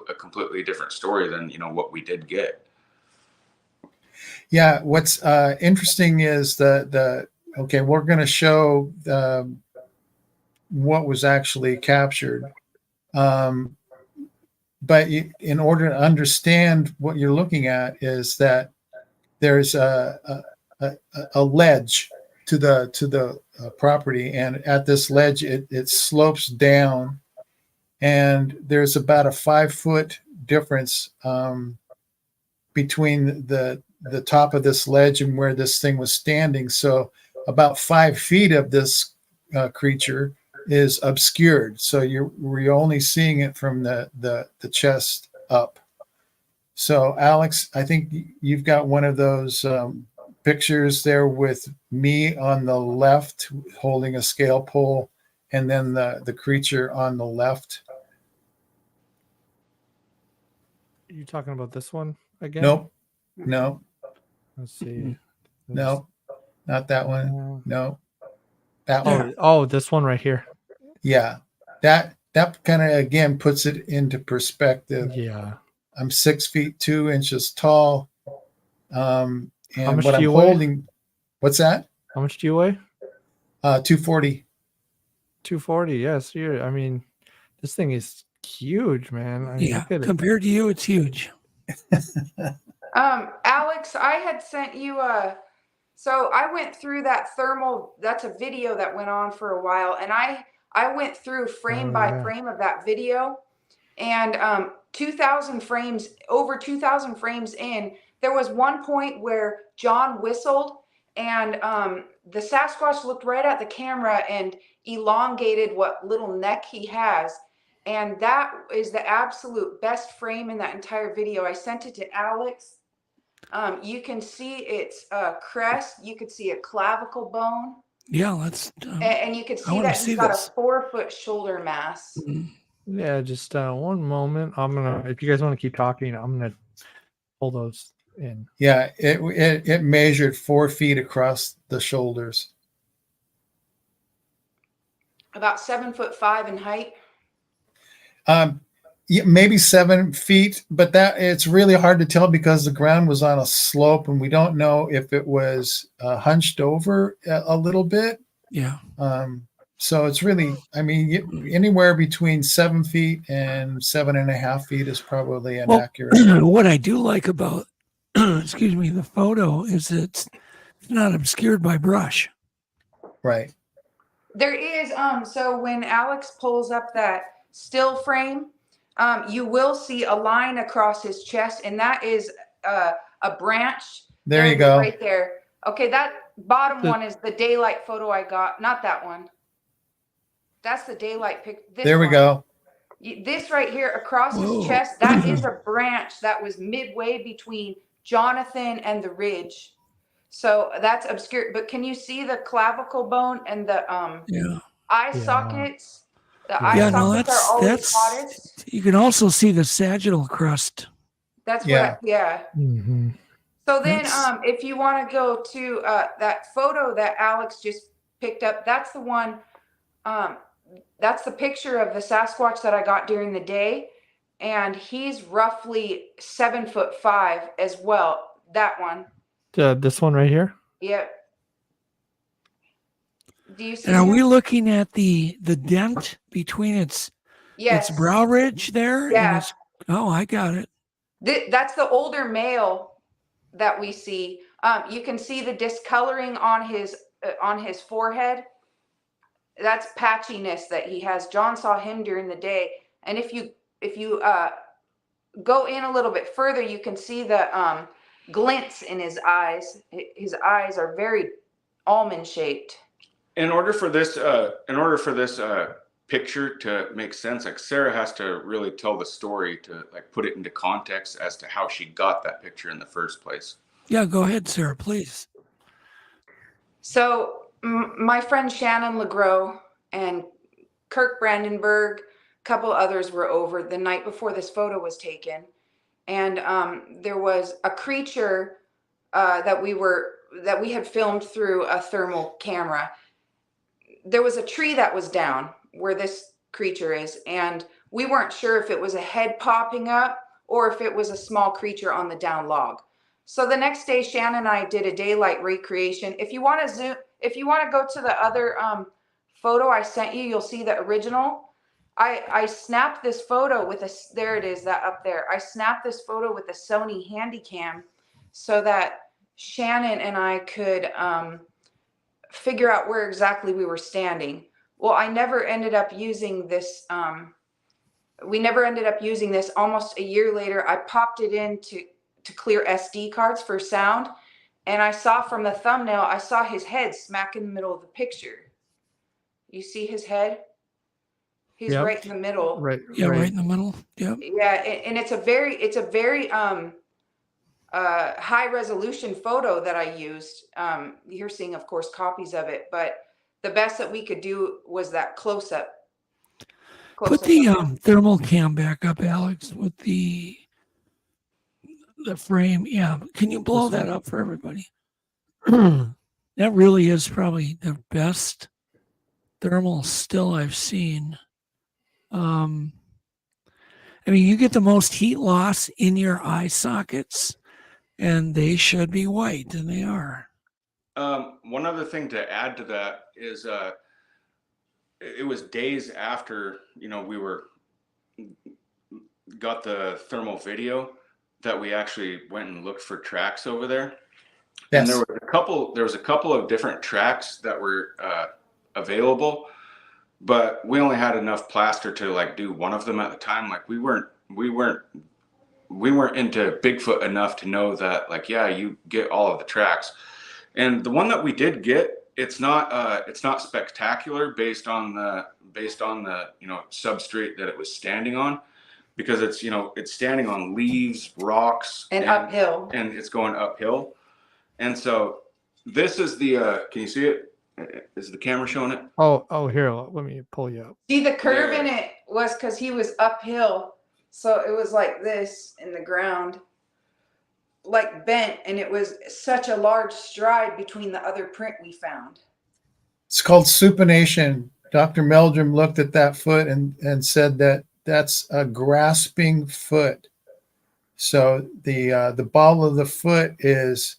a completely different story than what we did get. Yeah, what's interesting is okay, we're going to show what was actually captured. But in order to understand what you're looking at is that there's a ledge to the property, and at this ledge it slopes down, and there's about a 5-foot difference between the top of this ledge and where this thing was standing. So about 5 feet of this creature is obscured, so we're only seeing it from the chest up. So Alex, I think you've got one of those pictures there with me on the left holding a scale pole, and then the creature on the left. Are you talking about this one again? Nope. No. Let's see. No, not that one. No, that one. Oh, this one right here. Yeah, that kind of again puts it into perspective. Yeah, I'm 6 feet 2 inches tall. And How much what do I'm you weigh? holding, what's that? How much do you weigh? 240. 240. Yes, I mean, this thing is huge, man. I mean, Yeah, look at it. compared to you, it's huge. Alex, I had sent you so I went through that thermal, that's a video that went on for a while, and I went through frame by frame of that video, and 2,000 frames, over 2,000 frames in, there was one point where John whistled, and the Sasquatch looked right at the camera and elongated what little neck he has. And that is the absolute best frame in that entire video. I sent it to Alex. You can see its crest. You could see a clavicle bone. Yeah, let's. And you can see that he's got a 4-foot shoulder mass. Yeah, just one moment. If you guys want to keep talking, I'm gonna pull those in. Yeah, it measured 4 feet across the shoulders. About 7'5" in height. Yeah, maybe 7 feet, but that it's really hard to tell because the ground was on a slope, and we don't know if it was hunched over a little bit. Yeah. So it's really, I mean, anywhere between 7 feet and 7.5 feet is probably an accurate. What I do like about, excuse me, the photo is it's not obscured by brush. Right. There is, so when Alex pulls up that still frame, you will see a line across his chest, and that is a branch. There you go. Right there. Okay, that bottom one is the daylight photo I got. Not that one. That's the daylight pic. There we go. This right here across his chest, that is a branch that was midway between Jonathan and the ridge. So that's obscure. But can you see the clavicle bone and the eye sockets? The eye sockets are always hottest. You can also see the sagittal crust. That's what. Mm-hmm. So then, if you want to go to that photo that Alex just picked up, that's the one. That's the picture of the Sasquatch that I got during the day, and he's roughly 7'5" as well. That one. This one right here. Yep. Do you see? And are we looking at the dent between its brow ridge there? Yeah. Oh, I got it. That's the older male that we see. You can see the discoloring on his forehead. That's patchiness that he has. John saw him during the day, and if you go in a little bit further, you can see the glints in his eyes. His eyes are very almond shaped. In order for this picture to make sense, like Sarah has to really tell the story to like put it into context as to how she got that picture in the first place. Yeah, go ahead, Sarah, please. So my friend Shannon LeGros and Kirk Brandenburg, a couple others were over the night before this photo was taken. And there was a creature that we had filmed through a thermal camera. There was a tree that was down where this creature is, and we weren't sure if it was a head popping up or if it was a small creature on the down log. So the next day, Shannon and I did a daylight recreation. If you want to go to the other photo I sent you, you'll see the original. I snapped this photo with there it is, that up there. I snapped this photo with a Sony Handycam so that Shannon and I could figure out where exactly we were standing. Well, I never ended up using this. We never ended up using this. Almost a year later, I popped it in to clear SD cards for sound. And I saw from the thumbnail, I saw his head smack in the middle of the picture. You see his head? He's right in the middle. Right. Yeah, right in the middle. Yep. Yeah, and it's a very high resolution photo that I used. You're seeing, of course, copies of it, but the best that we could do was that close up. Put the thermal cam back up, Alex, with the the frame. Yeah. Can you blow that up for everybody? That really is probably the best thermal still I've seen. I mean, you get the most heat loss in your eye sockets, and they should be white, and they are. One other thing to add to that is it was days after, you know, we got the thermal video that we actually went and looked for tracks over there. Yes. And there was a couple of different tracks that were available, but we only had enough plaster to like do one of them at the time. Like we weren't into Bigfoot enough to know that, like, yeah, you get all of the tracks. And the one that we did get, it's not spectacular based on the you know, substrate that it was standing on, because it's, you know, it's standing on leaves, rocks, and uphill, and it's going uphill. And so this is the can you see it? Is the camera showing it? Oh, here, let me pull you up. See, the curve in it was because he was uphill, so it was like this in the ground, like bent, and it was such a large stride between the other print we found. It's called supination. Dr. Meldrum looked at that foot and said that that's a grasping foot. So the ball of the foot is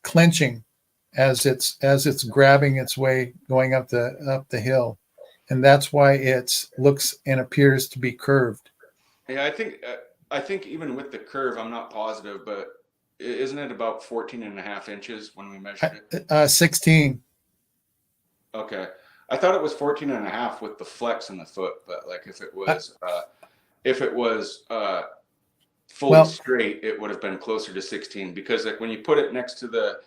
clenching as it's grabbing its way going up the hill, and that's why it looks and appears to be curved. Yeah, I think even with the curve, I'm not positive, but isn't it about 14 and a half inches when we measured it? 16. Okay. I thought it was 14 and a half with the flex in the foot, but like if it was fully straight, it would have been closer to 16, because like when you put it next to the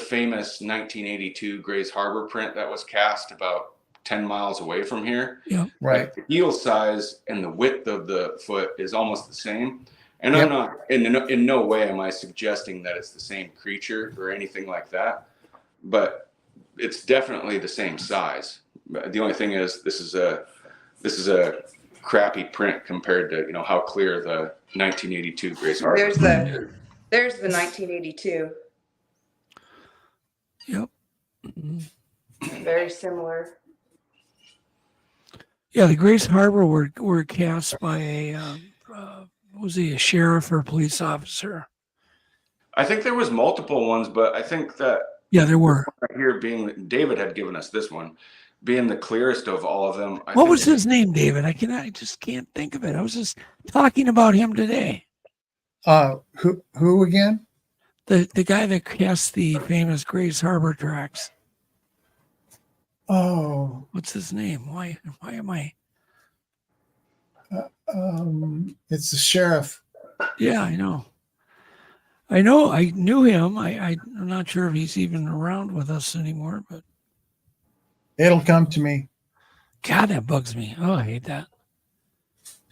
famous 1982 Grays Harbor print that was cast about 10 miles away from here. Yeah. Right. Like the heel size and the width of the foot is almost the same. And I'm not, in no way am I suggesting that it's the same creature or anything like that, but it's definitely the same size. The only thing is this is a crappy print compared to, you know, how clear the 1982 Grays Harbor. There's the 1982. Yep. Very similar. Yeah, the Grays Harbor were cast by a was he a sheriff or a police officer? I think there was multiple ones, but I think that there were. Right here, being David had given us this one, being the clearest of all of them. What was his name, David? I just can't think of it. I was just talking about him today. Who again? The guy that cast the famous Grays Harbor tracks. Oh, what's his name? Why am I? It's the sheriff. Yeah, I know. I knew him. I'm not sure if he's even around with us anymore, but it'll come to me. God, that bugs me. Oh, I hate that.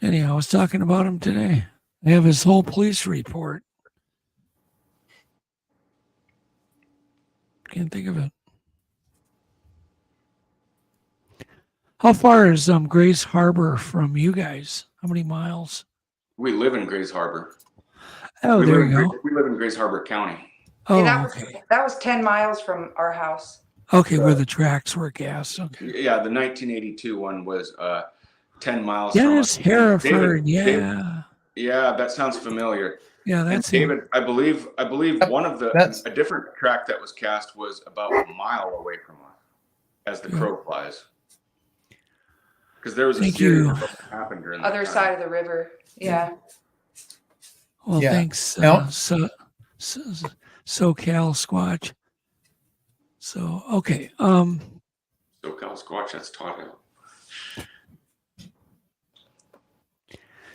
Anyhow, I was talking about him today. I have his whole police report. Can't think of it. How far is Grays Harbor from you guys? How many miles? We live in Grays Harbor. Oh, there you go. We live in Grays Harbor County. Oh, that was 10 miles from our house. Okay, where the tracks were cast. Okay. Yeah, the 1982 one was 10 miles. Dennis Hereford. Yeah, that sounds familiar. Yeah, that's David. I believe one of a different track that was cast was about a mile away from us, as the crow flies. Because there was a series of what happened during the other side of the river. Yeah. Well, thanks. SoCal Squatch. So okay. SoCal Squatch, that's taught out.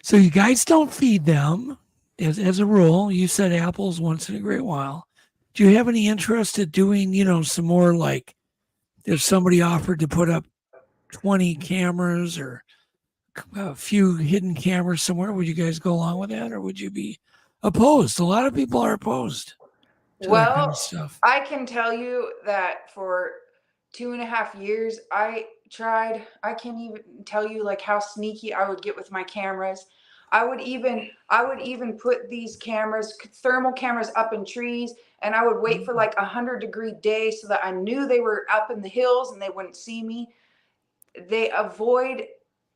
So you guys don't feed them, as a rule. You said apples once in a great while. Do you have any interest in doing, some more, like if somebody offered to put up 20 cameras or a few hidden cameras somewhere, would you guys go along with that, or would you be opposed? A lot of people are opposed to that kind of stuff. I can tell you that for 2.5 years, I can't even tell you like how sneaky I would get with my cameras. I would even put these cameras, thermal cameras, up in trees, and I would wait for like 100-degree day so that I knew they were up in the hills and they wouldn't see me. They avoid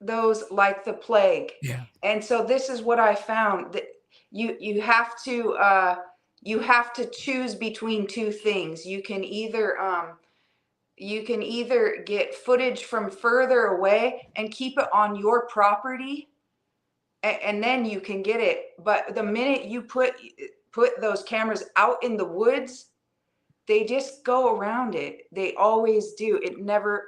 those like the plague. Yeah. And so this is what I found, that you have to choose between two things. You can either get footage from further away and keep it on your property, and then you can get it. But the minute you put those cameras out in the woods, they just go around it. They always do. It never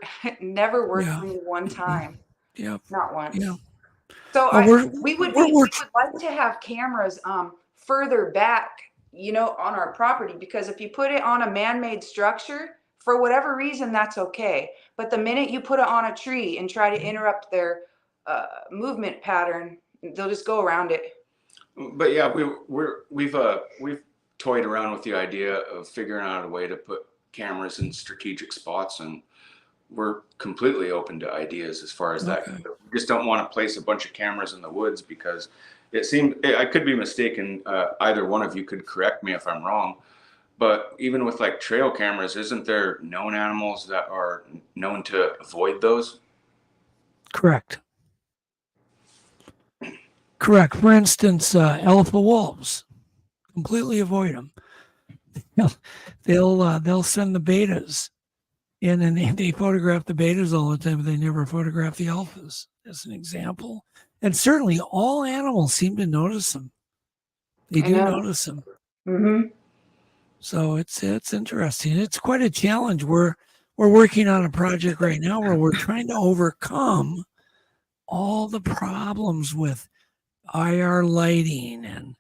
worked for me one time. Yeah. Not once. Yeah. So we would like to have cameras further back, on our property, because if you put it on a man-made structure, for whatever reason, that's okay. But the minute you put it on a tree and try to interrupt their movement pattern, they'll just go around it. But yeah, we've toyed around with the idea of figuring out a way to put cameras in strategic spots, and we're completely open to ideas as far as that. We just don't want to place a bunch of cameras in the woods, because it seemed, I could be mistaken, either one of you could correct me if I'm wrong, but even with like trail cameras, isn't there known animals that are known to avoid those? Correct. For instance, alpha wolves completely avoid them. They'll send the betas in, and they photograph the betas all the time, but they never photograph the alphas, as an example. And certainly all animals seem to notice them. They do notice them. Mm-hmm. So it's interesting. It's quite a challenge. We're working on a project right now where we're trying to overcome all the problems with IR lighting and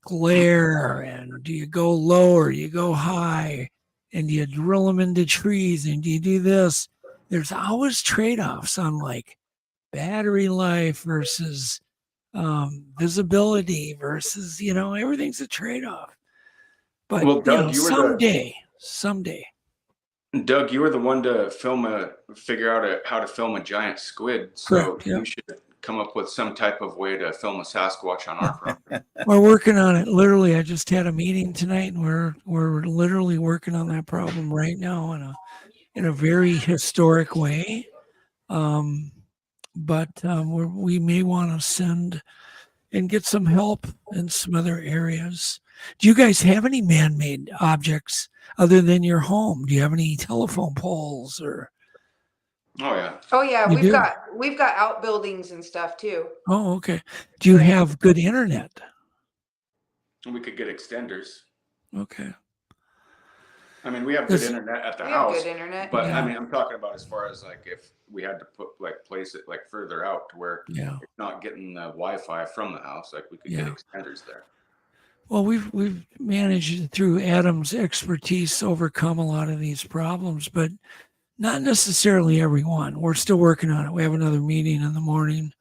glare, and do you go low or do you go high, and do you drill them into trees, and do you do this? There's always trade-offs on like battery life versus visibility versus, everything's a trade-off. But Doug, someday. Doug, you were the one to figure out how to film a giant squid. So Correct, yeah. You should come up with some type of way to film a Sasquatch on our property. We're working on it. Literally, I just had a meeting tonight, and we're literally working on that problem right now in a very historic way. But we may want to send and get some help in some other areas. Do you guys have any man-made objects other than your home? Do you have any telephone poles or? Oh yeah. Oh yeah, we've got outbuildings and stuff too. Oh, okay. Do you have good internet? We could get extenders. Okay. I mean, we have good internet at the house. We have good internet. But I mean, I'm talking about as far as like if we had to place it like further out to where it's not getting the Wi-Fi from the house, like we could get extenders there. Well, we've managed through Adam's expertise overcome a lot of these problems, but not necessarily everyone. We're still working on it. We have another meeting in the morning,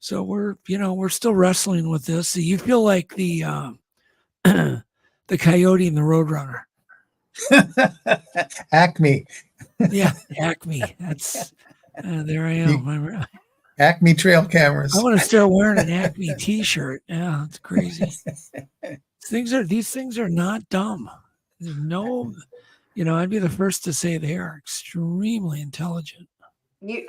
so we're still wrestling with this. So you feel like the the coyote and the roadrunner. Acme. Yeah, Acme. That's there I am. Acme trail cameras. I want to start wearing an Acme T-shirt. Yeah, it's crazy. These things are not dumb. There's no, I'd be the first to say they are extremely intelligent.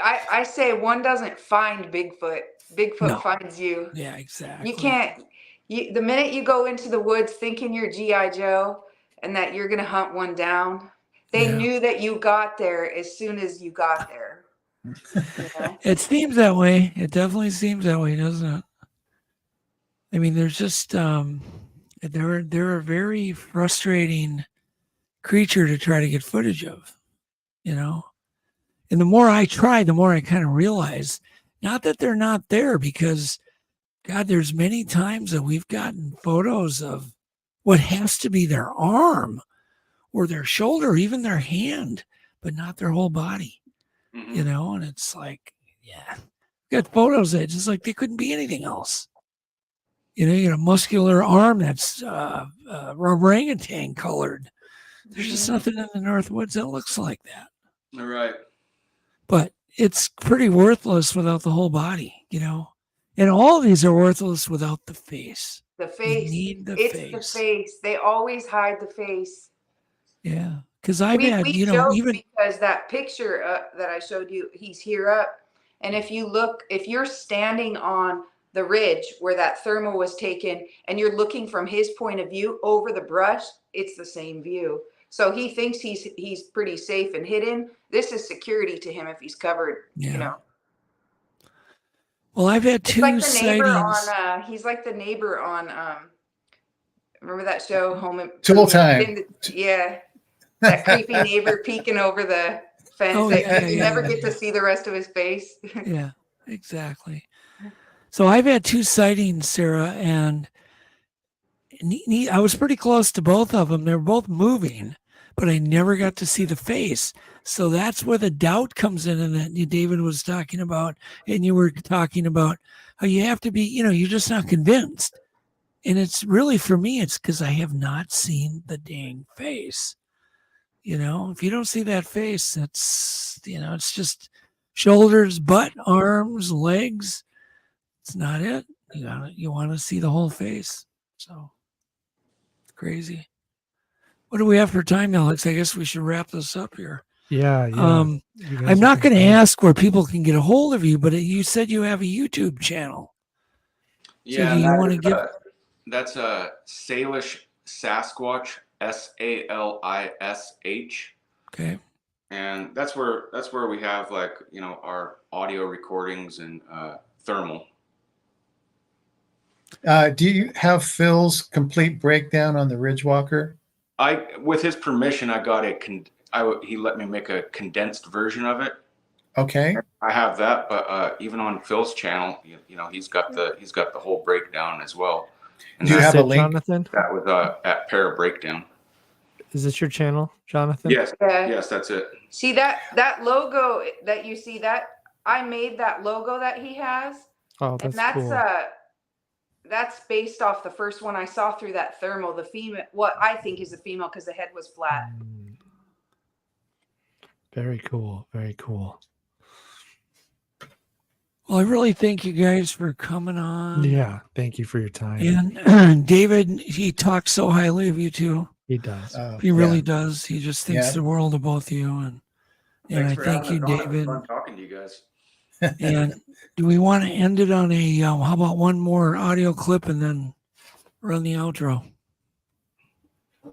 I say one doesn't find Bigfoot. Bigfoot finds you. Yeah, exactly. You can't. The minute you go into the woods thinking you're G.I. Joe and that you're gonna hunt one down, they knew that you got there as soon as you got there. It seems that way. It definitely seems that way, doesn't it? I mean, there's just they're a very frustrating creature to try to get footage of, And the more I try, the more I kind of realize, not that they're not there, because God, there's many times that we've gotten photos of what has to be their arm or their shoulder, or even their hand, but not their whole body. And it's like, got photos that just like they couldn't be anything else. You get a muscular arm that's orangutan colored. There's just nothing in the Northwoods that looks like that. All right. But it's pretty worthless without the whole body, And all of these are worthless without the face. The face. Need the it's face. the face. They always hide the face. Yeah, because I've had, we even because that picture that I showed you, he's here up, and if you're standing on the ridge where that thermal was taken, and you're looking from his point of view over the brush, it's the same view. So he thinks he's pretty safe and hidden. This is security to him if he's covered. Yeah. You know. Well, I've had two sightings. He's like the neighbor on. Remember that show, Tool Time? Yeah, that creepy neighbor peeking over the fence. You never get to see the rest of his face. Yeah, exactly. So I've had two sightings, Sarah, and I was pretty close to both of them. They were both moving, but I never got to see the face. So that's where the doubt comes in, and that David was talking about, and you were talking about how you have to be, you're just not convinced. And it's really, for me, it's because I have not seen the dang face. If you don't see that face, it's, it's just shoulders, butt, arms, legs. It's not it. You want to see the whole face. So crazy. What do we have for time, Alex? I guess we should wrap this up here. Yeah. I'm not going to ask where people can get a hold of you, but you said you have a YouTube channel. Yeah, so do you want to give? That's a Salish Sasquatch, SALISH. Okay. And that's where we have our audio recordings and thermal. Do you have Phil's complete breakdown on the Ridgewalker? With his permission, I got he let me make a condensed version of it. Okay. I have that, but even on Phil's channel, he's got the whole breakdown as well. And do you have a link, Jonathan? That was at Para Breakdown. Is this your channel, Jonathan? Yes. Yes, that's it. See that logo that you see, that I made that logo that he has. Oh, that's cool. That's based off the first one I saw through that thermal, the female, what I think is a female because the head was flat. Very cool. Very cool. Well, I really thank you guys for coming on. Yeah. Thank you for your time. And David, he talks so highly of you too. He does. He really does. He just thinks the world of both of you. And I thank you, David. Fun talking to you guys. And do we want to end it on a, how about one more audio clip and then run the outro?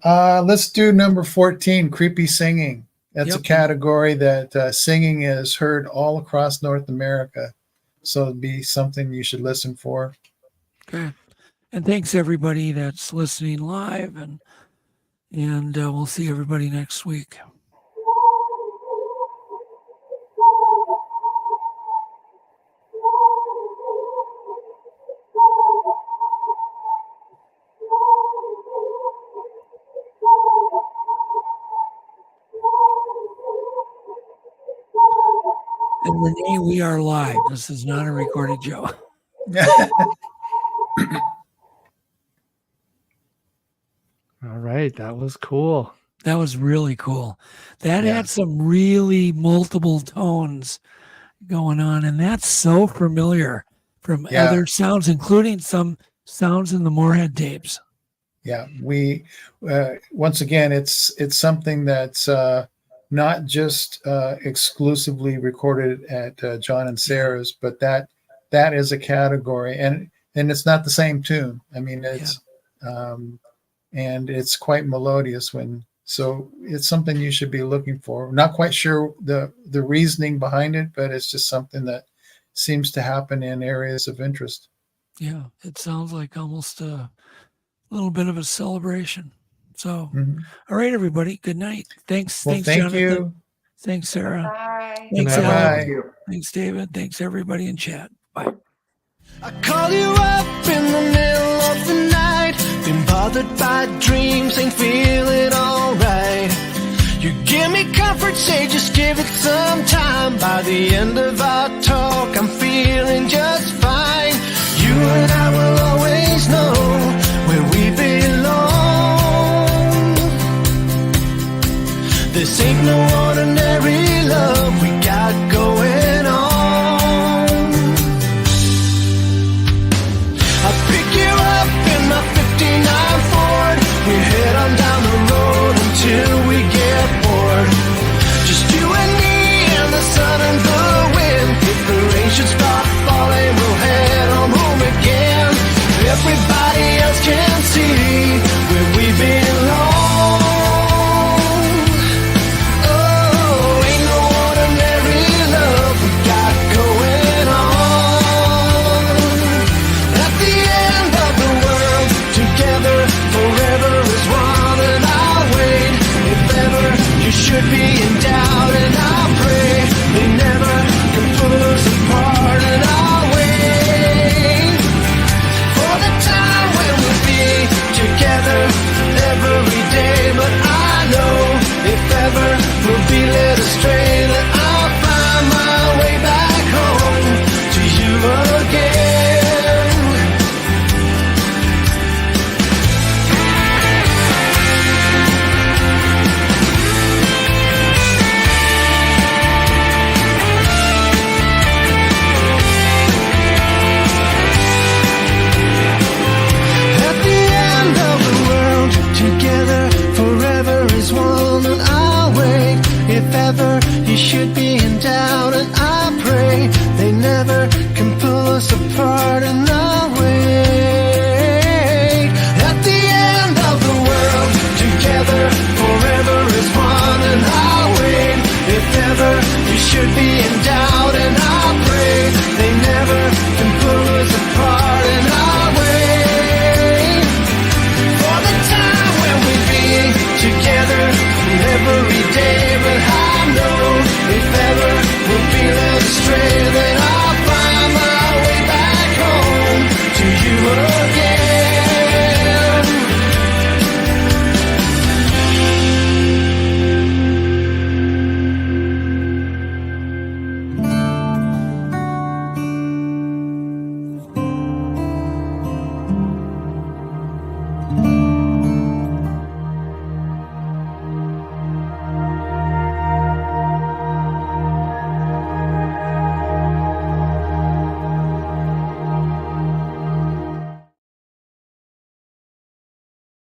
Let's do number 14, creepy singing. That's a category that singing is heard all across North America. So it'd be something you should listen for. Okay. And thanks everybody that's listening live, and we'll see everybody next week. And Renee, we are live. This is not a recorded show. All right. That was cool. That was really cool. That had some really multiple tones going on. And that's so familiar from other sounds, including some sounds in the Moorhead tapes. Yeah. We, once again, it's something that's not just exclusively recorded at John and Sarah's, but that is a category, and it's not the same tune. I mean, it's and it's quite melodious so it's something you should be looking for. Not quite sure the reasoning behind it, but it's just something that seems to happen in areas of interest. Yeah, it sounds like almost a little bit of a celebration. So, all right, everybody. Good night. Thanks. Well, thanks, thank Jonathan. you. Thanks, Sarah. Bye. Thanks, Bye. Alan. Thanks, David. Thanks, everybody in chat. Bye. I call you up in the middle of the night, been bothered by dreams, ain't feeling alright. You give me comfort, say just give it some time. By the end of our talk, I'm feeling just fine. You and I will always know where we belong. This ain't no ordinary love we got going on. should be in doubt, and I pray they never can pull us apart in our way. For the time when we be together every day, but I know